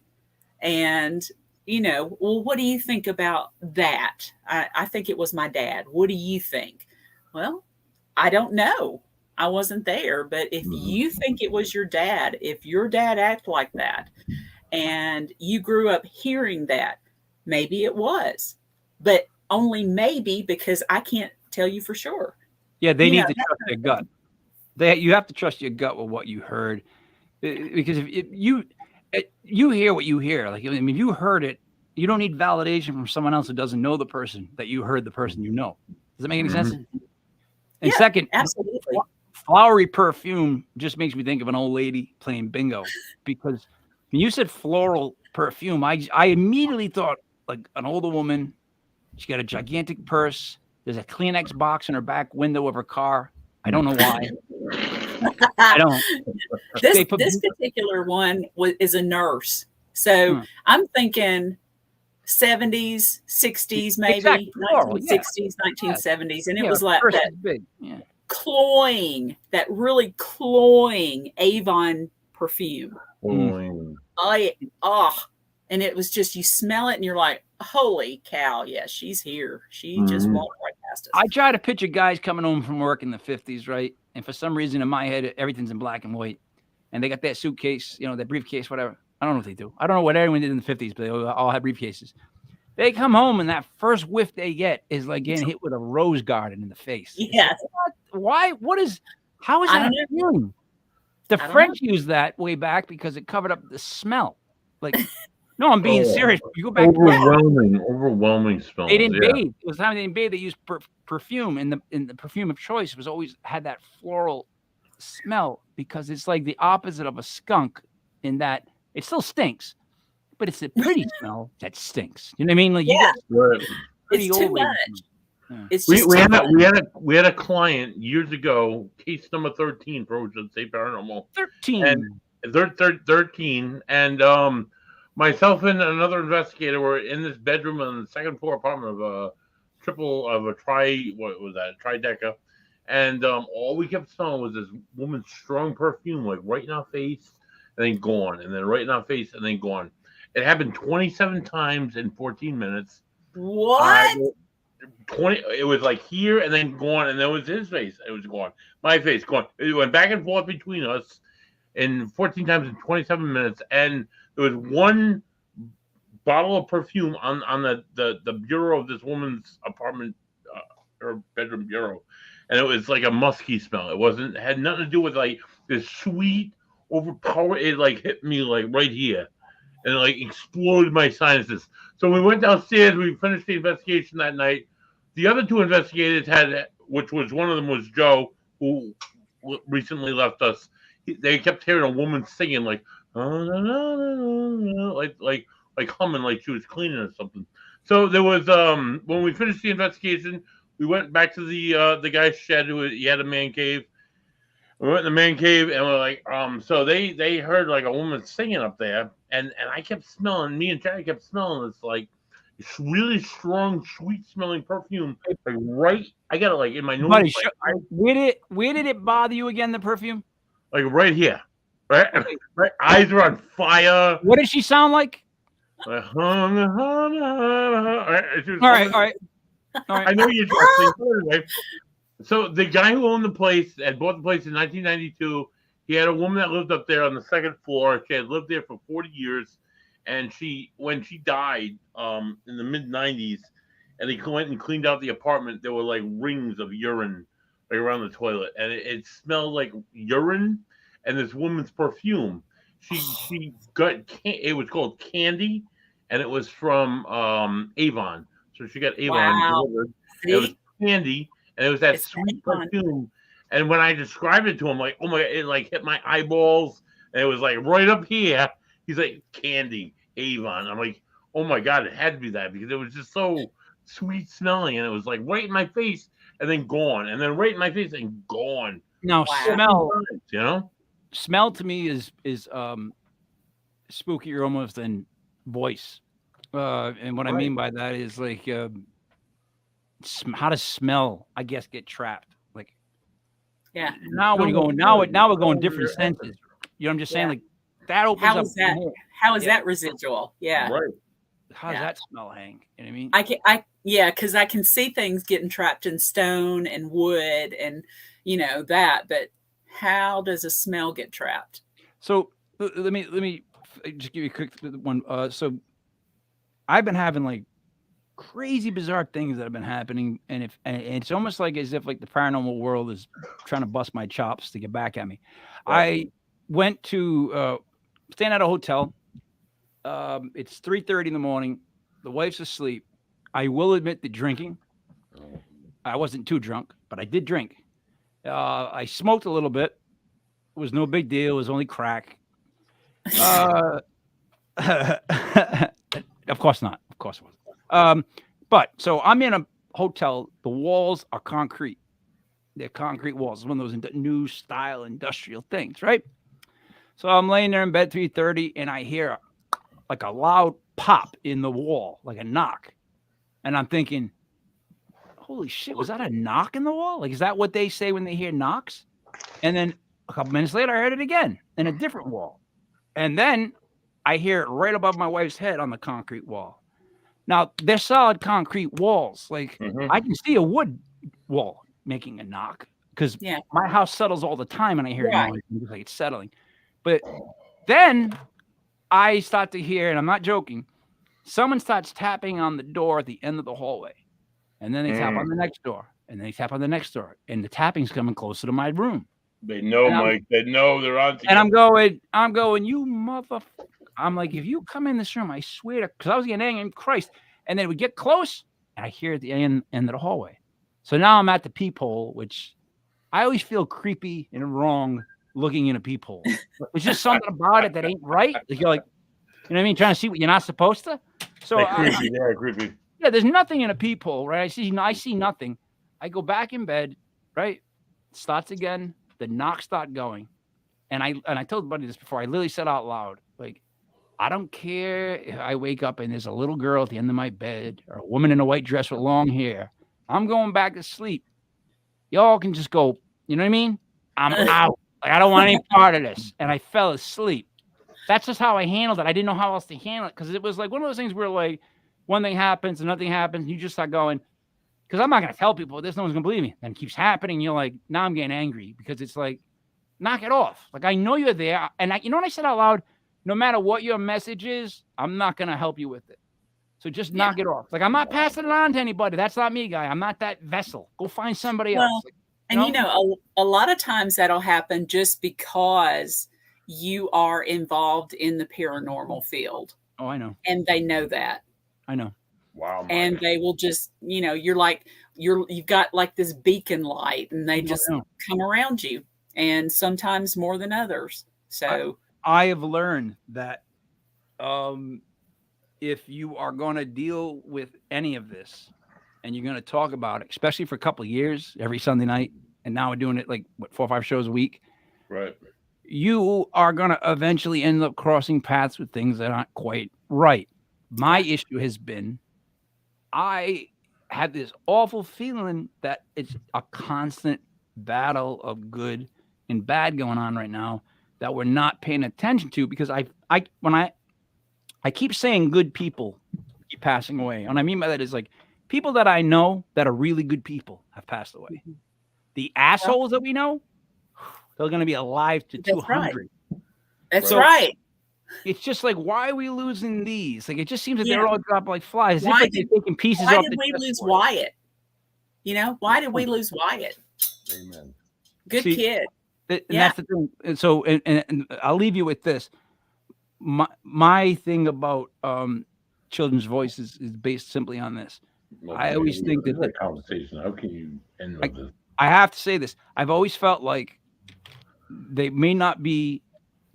F: And well, what do you think about that? I think it was my dad. What do you think? Well, I don't know. I wasn't there, but if you think it was your dad, if your dad acted like that and you grew up hearing that, maybe it was, but only maybe, because I can't tell you for sure.
C: Yeah, they need to trust their gut. You have to trust your gut with what you heard, because if you hear what you hear, like, I mean, you heard it, you don't need validation from someone else who doesn't know the person that you heard the person you know. Does that make any sense? And second,
F: absolutely.
C: Flowery perfume just makes me think of an old lady playing bingo, because when you said floral perfume, I immediately thought like an older woman. She got a gigantic purse. There's a Kleenex box in her back window of her car. I don't know why. I don't.
F: This particular one is a nurse. So I'm thinking 70s, 60s, maybe
C: exactly.
F: 1960s, 1970s. And it was like that
C: big.
F: cloying, that really cloying Avon perfume. And it was just, you smell it and you're like, holy cow, yeah, she's here. She just walked right asbestos.
C: I try to picture guys coming home from work in the 50s, right? And for some reason in my head, everything's in black and white. And they got that suitcase, that briefcase, whatever. I don't know what they do. I don't know what everyone did in the 50s, but they all had briefcases. They come home and that first whiff they get is like getting hit with a rose garden in the face.
F: Yes.
C: Why? How is that a feeling? The French used that way back because it covered up the smell. Like, no, I'm being serious. You go back.
D: Overwhelming smell.
C: They didn't bathe. It was time they didn't bathe. They used perfume, and the perfume of choice was always had that floral smell because it's like the opposite of a skunk in that it still stinks, but it's a pretty smell that stinks. You know what I mean? Like,
F: it's too much.
C: Yeah.
F: It's
D: we
F: just
D: had a client years ago, case number 13 for Ocean State Paranormal.
C: 13.
D: And 13. And myself and another investigator were in this bedroom on the second floor apartment of a tri-decker. And all we kept smelling was this woman's strong perfume, like right in our face and then gone, and then right in our face and then gone. It happened 27 times in 14 minutes.
F: what?
D: 20, it was like here and then gone, and then it was his face. It was gone. My face gone. It went back and forth between us in 14 times in 27 minutes, and there was one bottle of perfume on the bureau of this woman's apartment, her bedroom bureau, and it was like a musky smell. It had nothing to do with like this sweet overpower. It like hit me like right here, and it like exploded my sinuses. So we went downstairs. We finished the investigation that night. The other two investigators which was one of them was Joe, who recently left us. They kept hearing a woman singing like humming like she was cleaning or something. So there was when we finished the investigation, we went back to the guy's shed. He had a man cave. We went in the man cave and we're like, so they heard like a woman singing up there, and I kept smelling. Me and Chad kept smelling this like it's really strong, sweet smelling perfume. Like right, I got it like in my nose.
C: Buddy, where did it bother you again? The perfume?
D: Like right here, right? My eyes were on fire.
C: What did she sound like?
D: All right. I know you're anyway. So the guy who owned the place had bought the place in 1992. He had a woman that lived up there on the second floor. She had lived there for 40 years. And when she died in the mid-90s, and they went and cleaned out the apartment, there were like rings of urine like around the toilet. And it smelled like urine and this woman's perfume. She got, it was called Candy, and it was from Avon. So she got Avon delivered. It was Candy, and it was that sweet perfume. And when I described it to him, like, oh my God, it like hit my eyeballs, and it was like right up here. He's like, Candy, Avon. I'm like, oh my God, it had to be that because it was just so sweet smelling, and it was like right in my face and then gone, and then right in my face and gone.
C: Now smell,
D: smell
C: to me is spookier almost than voice. And what I mean by that is like, how does smell, I guess, get trapped? Like, now we're going different senses. You know what I'm just saying? Like, that opens
F: how
C: up.
F: Is that, how is that residual? Yeah.
D: Right.
C: How does that smell hang? You know what I mean?
F: Because I can see things getting trapped in stone and wood and that, but how does a smell get trapped?
C: So let me just give you a quick one. So I've been having like crazy bizarre things that have been happening, and it's almost like as if like the paranormal world is trying to bust my chops to get back at me. Right. I went to staying at a hotel. It's 3:30 in the morning. The wife's asleep. I will admit the drinking. I wasn't too drunk, but I did drink. I smoked a little bit. It was no big deal. It was only crack. Of course not. Of course it wasn't. But so I'm in a hotel. The walls are concrete. They're concrete walls. It's one of those new style industrial things, right? So I'm laying there in bed 3:30, and I hear like a loud pop in the wall, like a knock. And I'm thinking, holy shit, was that a knock in the wall? Like, is that what they say when they hear knocks? And then a couple minutes later, I heard it again in a different wall. And then I hear it right above my wife's head on the concrete wall. Now they're solid concrete walls. Like
D: Mhm.
C: I can see a wood wall making a knock because
F: Yeah.
C: my house settles all the time, and I hear
F: Right.
C: noise and like it's settling. But then I start to hear, and I'm not joking, someone starts tapping on the door at the end of the hallway, and then they tap on the next door, and then they tap on the next door, and the tapping's coming closer to my room.
D: They know,
C: And
D: Mike. They know they're on to
C: And
D: you.
C: I'm going, you mother. I'm like, if you come in this room, I swear to, because I was getting angry, Christ. And then we get close, and I hear at the end of the hallway. So now I'm at the peephole, which I always feel creepy and wrong looking in a peephole. There's just something about it that ain't right. Like you're like, you know what I mean? Trying to see what you're not supposed to. So
D: Creepy. Yeah, creepy.
C: yeah, there's nothing in a peephole, right? I see nothing. I go back in bed, right? Starts again. The knocks start going. And I told buddy this before. I literally said out loud, like, I don't care if I wake up and there's a little girl at the end of my bed or a woman in a white dress with long hair. I'm going back to sleep. Y'all can just go, you know what I mean? I'm out. Like, I don't want any part of this. And I fell asleep. That's just how I handled it. I didn't know how else to handle it because it was like one of those things where like one thing happens and nothing happens. And you just start going, because I'm not going to tell people this. No one's going to believe me. And it keeps happening. You're like, now I'm getting angry because it's like, knock it off. Like, I know you're there. And you know what I said out loud? No matter what your message is, I'm not going to help you with it. So just knock it off. Like, I'm not passing it on to anybody. That's not me, guy. I'm not that vessel. Go find somebody else. Like,
F: and you know, a lot of times that'll happen just because you are involved in the paranormal field.
C: Oh, I know.
F: And they know that.
C: I know.
D: Wow.
F: And they will just, you know, you've got like this beacon light and they just come around you, and sometimes more than others. So
C: I have learned that if you are going to deal with any of this and you're going to talk about it, especially for a couple of years, every Sunday night, and now we're doing it like 4 or 5 shows a week.
D: Right.
C: You are going to eventually end up crossing paths with things that aren't quite right. My issue has been, I had this awful feeling that it's a constant battle of good and bad going on right now that we're not paying attention to, because I keep saying good people keep passing away. And I mean by that is like people that I know that are really good people have passed away. The assholes that we know, they're going to be alive to 200.
F: That's right.
C: It's just like, why are we losing these? Like, it just seems like they're all dropping like flies. Why did
F: we lose Wyatt? You know, why did we lose Wyatt?
D: Amen.
F: Good kid.
C: And that's the thing. And so, and I'll leave you with this. My thing about children's voices is based simply on this.
D: Well,
C: I always think that
D: the conversation. How can you end with this?
C: I have to say this. I've always felt like they may not be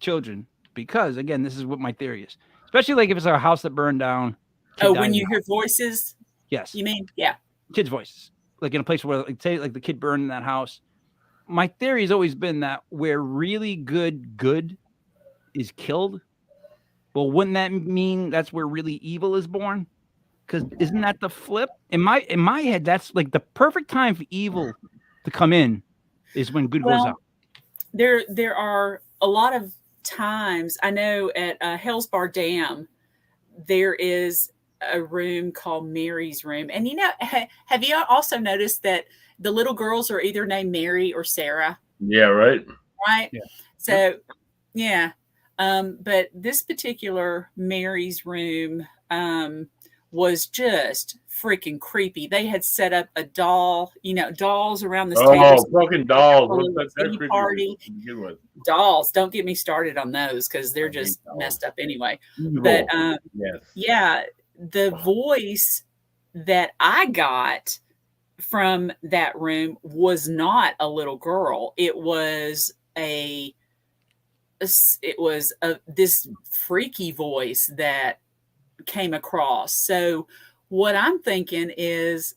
C: children because, again, this is what my theory is. Especially like if it's a house that burned down.
F: Oh, when you hear voices?
C: Yes.
F: You mean? Yeah.
C: Kids' voices. Like in a place where, like, say, like the kid burned in that house. My theory has always been that where really good is killed, well, wouldn't that mean that's where really evil is born? Because isn't that the flip? In my head, that's like the perfect time for evil to come in is when good goes out.
F: There are a lot of times, I know at Hell's Bar Dam, there is a room called Mary's Room. And, you know, have you also noticed that the little girls are either named Mary or Sarah?
D: Yeah, right.
F: Right?
C: Yeah.
F: So, yeah. But this particular Mary's Room was just freaking creepy. They had set up a doll, you know, dolls around this table.
D: Oh, fucking dolls.
F: Party. Dolls. Don't get me started on those because they're just messed up anyway. But yeah, the voice that I got from that room was not a little girl. It was this freaky voice that came across. So what I'm thinking is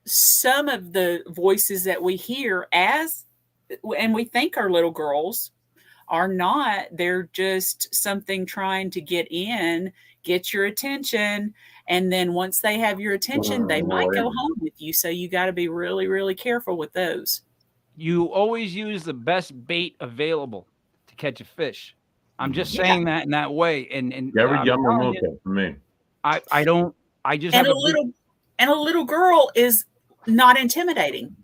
F: some of the voices that we hear and we think are little girls are not. They're just something trying to get your attention. And then once they have your attention, they might go home with you. So you got to be really, really careful with those.
C: You always use the best bait available to catch a fish. I'm just saying that in that way. And
D: every yummer for me.
C: I don't I just
F: and
C: have
F: a little girl is not intimidating.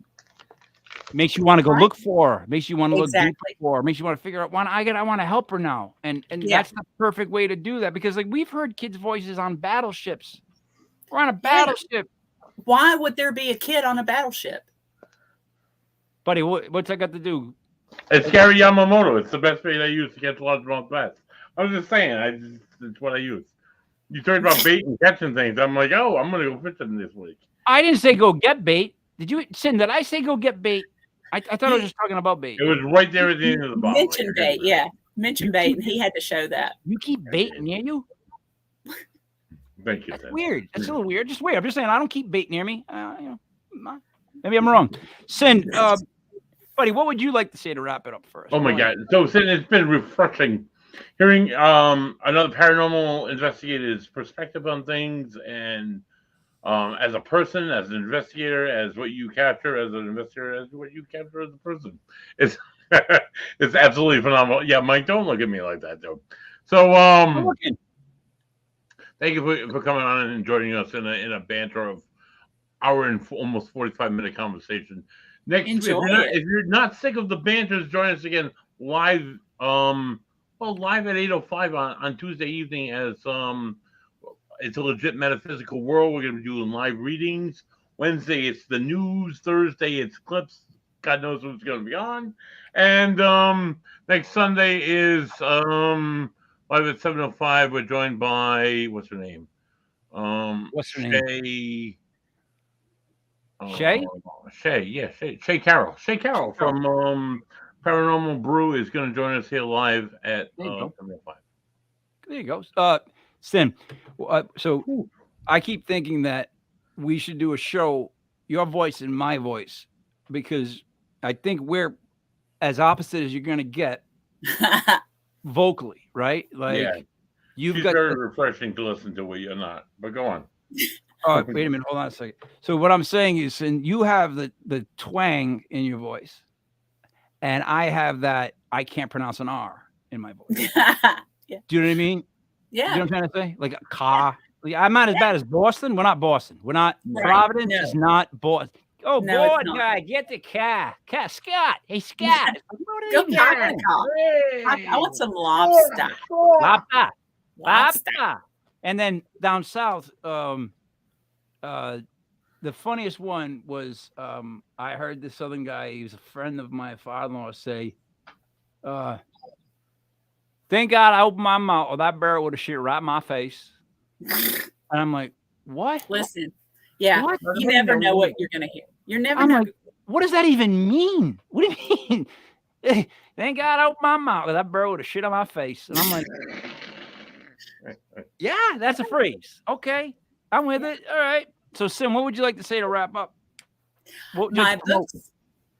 C: Makes you want to go look for her. Makes you want to look deeper
F: Exactly.
C: for her. Makes you want to figure out. I want to help her now, and
F: Yeah.
C: that's the perfect way to do that because like we've heard kids' voices on battleships. We're on a
F: Yeah.
C: battleship.
F: Why would there be a kid on a battleship?
C: Buddy, what's that got to do?
D: It's Gary Yamamoto. It's the best bait I use to catch largemouth bass. I was just saying, it's what I use. You talked about bait and catching things. I'm like, oh, I'm gonna go fishing this week.
C: I didn't say go get bait. Did you, Cyn? Did I say go get bait? I thought I was just talking about bait.
D: It was right there at the end of the bottle.
F: Mention bait, yeah. Mention bait, and he had to show that.
C: You keep bait near you?
D: Thank you.
C: That's weird. That's a little weird. Just weird. I'm just saying I don't keep bait near me. Maybe I'm wrong. Cyn, buddy, what would you like to say to wrap it up first?
D: Oh my God! So Cyn, it's been refreshing hearing another paranormal investigator's perspective on things, and as a person, as an investigator, as what you capture as an investigator, as what you capture as a person. It's it's absolutely phenomenal. Yeah, Mike, don't look at me like that, though. So thank you for coming on and joining us in a banter of hour and almost 45-minute conversation. Next, if you're not sick of the banters, join us again live. Live at 8:05 on Tuesday evening as it's a legit metaphysical world. We're going to be doing live readings. Wednesday it's the news. Thursday it's clips. God knows what's going to be on. And next Sunday is live at 7:05. We're joined by what's her name?
C: What's her name?
D: Shay. Shay Carroll. Shay Carroll from Paranormal Brew is going to join us here live at 7:05.
C: There you go. Cyn, so I keep thinking that we should do a show, your voice and my voice, because I think we're as opposite as you're going to get vocally, right? Like
D: she's very refreshing to listen to. What you're not, but go on.
C: Oh, wait a minute. Hold on a second. So what I'm saying is, and you have the twang in your voice, and I have that I can't pronounce an R in my voice.
F: Yeah.
C: Do you know what I mean?
F: Yeah.
C: You know what I'm trying to say? Like a car. Yeah. I'm not as bad as Boston. We're not Boston. We're not Providence. Is not Boston. Oh,
F: No,
C: boy, guy, get the car. Scott. Hey, Scott.
F: Go get a car. I want some lobster.
C: Lobster. And then down south, the funniest one was I heard this southern guy, he was a friend of my father-in-law, say, thank God I opened my mouth or that barrel would have shit right in my face. And I'm like, what?
F: Listen, yeah, what? You never know what you're going to hear. You're never know.
C: Like, what does that even mean? What do you mean? Thank God I opened my mouth or that barrel would have shit on my face. And I'm like, yeah, that's a phrase. Okay, I'm with it. All right. So, Cyn, what would you like to say to wrap up?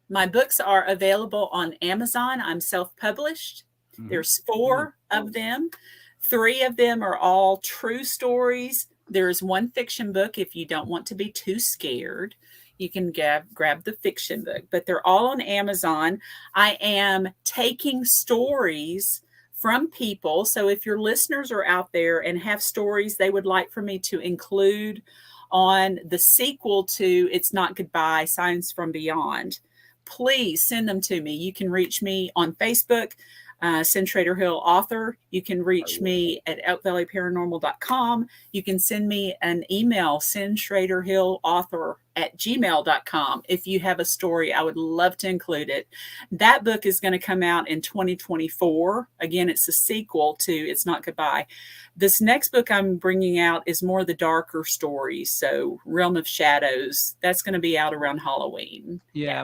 F: My books are available on Amazon. I'm self-published. Mm-hmm. There's 4 of them. 3 of them are all true stories. There's one fiction book. If you don't want to be too scared, you can grab the fiction book. But they're all on Amazon. I am taking stories from people. So if your listeners are out there and have stories they would like for me to include on the sequel to It's Not Goodbye, Signs from Beyond, please send them to me. You can reach me on Facebook, Cyn Shrader Hill author. You can reach me at elkvalleyparanormal.com. You can send me an email, Cyn Shrader Hill author @gmail.com. If you have a story, I would love to include it. That book is going to come out in 2024. Again, it's a sequel to It's Not Goodbye. This next book I'm bringing out is more the darker stories. So Realm of Shadows, that's going to be out around Halloween.
C: Yeah.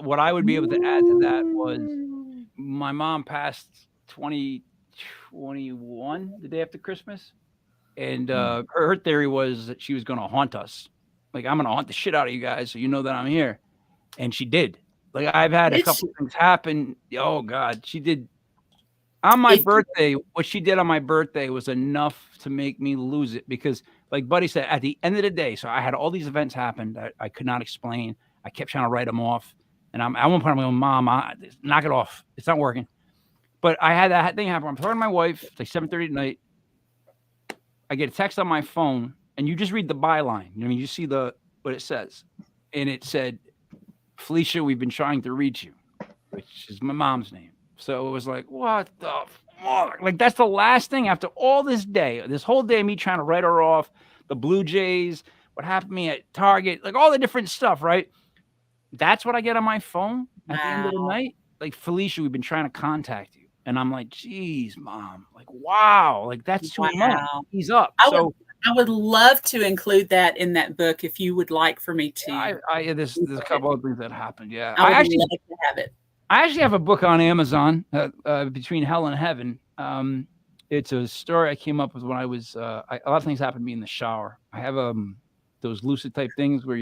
C: What I would be able to add to that was my mom passed 2021, the day after Christmas. And her theory was that she was going to haunt us. Like, I'm going to haunt the shit out of you guys so you know that I'm here. And she did. Like, I've had a couple things happen. Oh, God. She did. On my birthday, what she did on my birthday was enough to make me lose it. Because, like Buddy said, at the end of the day, so I had all these events happen that I could not explain. I kept trying to write them off. And at one point, I'm going, Mom, knock it off. It's not working. But I had that thing happen. I'm talking to my wife. It's like 7:30 at night. I get a text on my phone and you just read the byline. I mean, you see what it says, and it said, "Felicia, we've been trying to reach you," which is my mom's name. So it was like, what the fuck? Like, that's the last thing after all this whole day, me trying to write her off, the Blue Jays, what happened to me at Target, like all the different stuff, right? That's what I get on my phone at the end of the night. Like, Felicia, we've been trying to contact you. And I'm like, geez, Mom. Like, wow. Like, that's too much. He's up.
F: I would love to include that in that book if you would like for me to.
C: There's a couple of things that happened. Yeah.
F: I would actually love to have it.
C: I actually have a book on Amazon, Between Hell and Heaven. It's a story I came up with when I was, a lot of things happened to me in the shower. I have those lucid type things where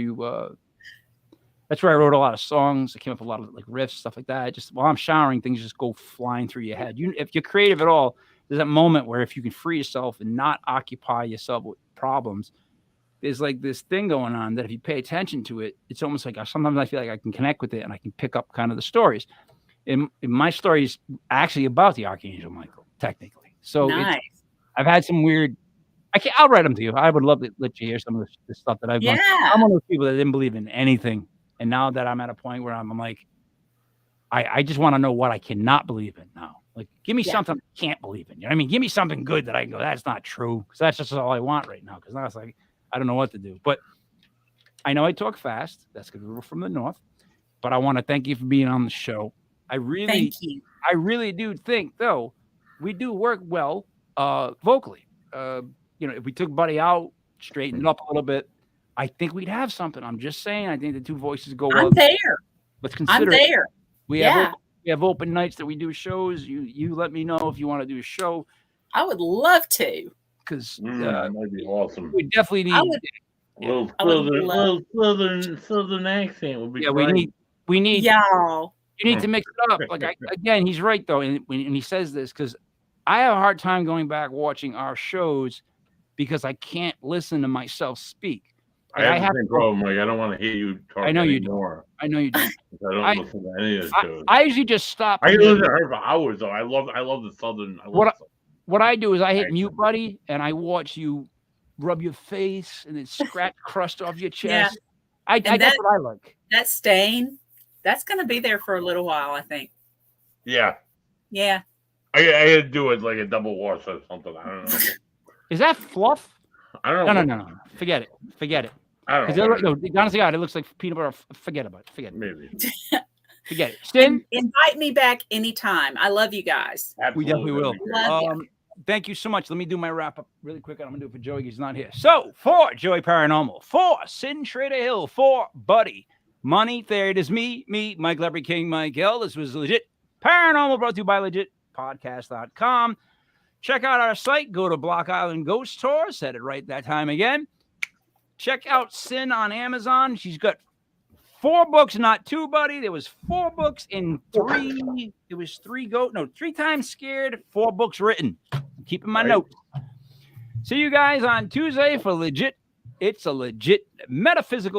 C: that's where I wrote a lot of songs. I came up with a lot of like riffs, stuff like that. Just while I'm showering, things just go flying through your head. If you're creative at all, there's that moment where if you can free yourself and not occupy yourself with problems, there's like this thing going on that if you pay attention to it, it's almost like sometimes I feel like I can connect with it and I can pick up kind of the stories. And my story is actually about the Archangel Michael, technically. So
F: nice.
C: I've had some weird. I'll write them to you. I would love to let you hear some of the stuff that I've done. I'm one of those people that didn't believe in anything, and now that I'm at a point where I'm like, I just want to know what I cannot believe in now. Like, give me something I can't believe in. You know what I mean? Give me something good that I can go, that's not true, because that's just all I want right now. Because now it's like I don't know what to do. But I know I talk fast. That's because we're from the north. But I want to thank you for being on the show.
F: Thank you.
C: I really do think, though, we do work well vocally. If we took Buddy out, straightened it up a little bit, I think we'd have something. I'm just saying. I think the two voices go well.
F: I'm there.
C: Let's consider.
F: I'm there.
C: We have open nights that we do shows. You let me know if you want to do a show.
F: I would love to.
C: Because
D: that'd be awesome.
C: We definitely need
D: a little southern accent would be great.
C: we need
F: y'all.
C: You need to mix it up. Like again, he's right though, and he says this because I have a hard time going back watching our shows because I can't listen to myself speak.
D: Like, I have the same problem. Like, I don't want to hear you talk.
C: I know you
D: anymore.
C: do. I know you do.
D: I don't listen to any of the shows.
C: I usually just stop.
D: I can listen to her for hours though. I love the southern.
C: What I do is I hit mute, buddy, and I watch you rub your face and then scratch crust off your chest. Yeah. That's what I like.
F: That stain, that's going to be there for a little while, I think.
D: Yeah.
F: Yeah.
D: I had to do it like a double wash or something. I don't know.
C: Is that fluff?
D: I don't know.
C: No. Forget it.
D: I don't know.
C: No, honestly, God, it looks like peanut butter. Forget about it. Forget it.
D: Maybe.
C: Forget it. Cyn,
F: invite me back anytime. I love you guys.
D: Absolutely.
C: We definitely will.
F: Love you.
C: Thank you so much. Let me do my wrap up really quick. I'm going to do it for Joey. He's not here. So, for Joey Paranormal, for Cyn Shrader Hill, for Buddy Money, there it is me, Mike Leopard King, Mike L. This was Legit Paranormal, brought to you by legitpodcast.com. Check out our site. Go to Block Island Ghost Tour. Said it right that time again. Check out Cyn on Amazon. She's got 4 books, not 2, buddy. There was 4 books in 3. It was 3 times scared, 4 books written. Keeping my notes. See you guys on Tuesday for Legit. It's a legit metaphysical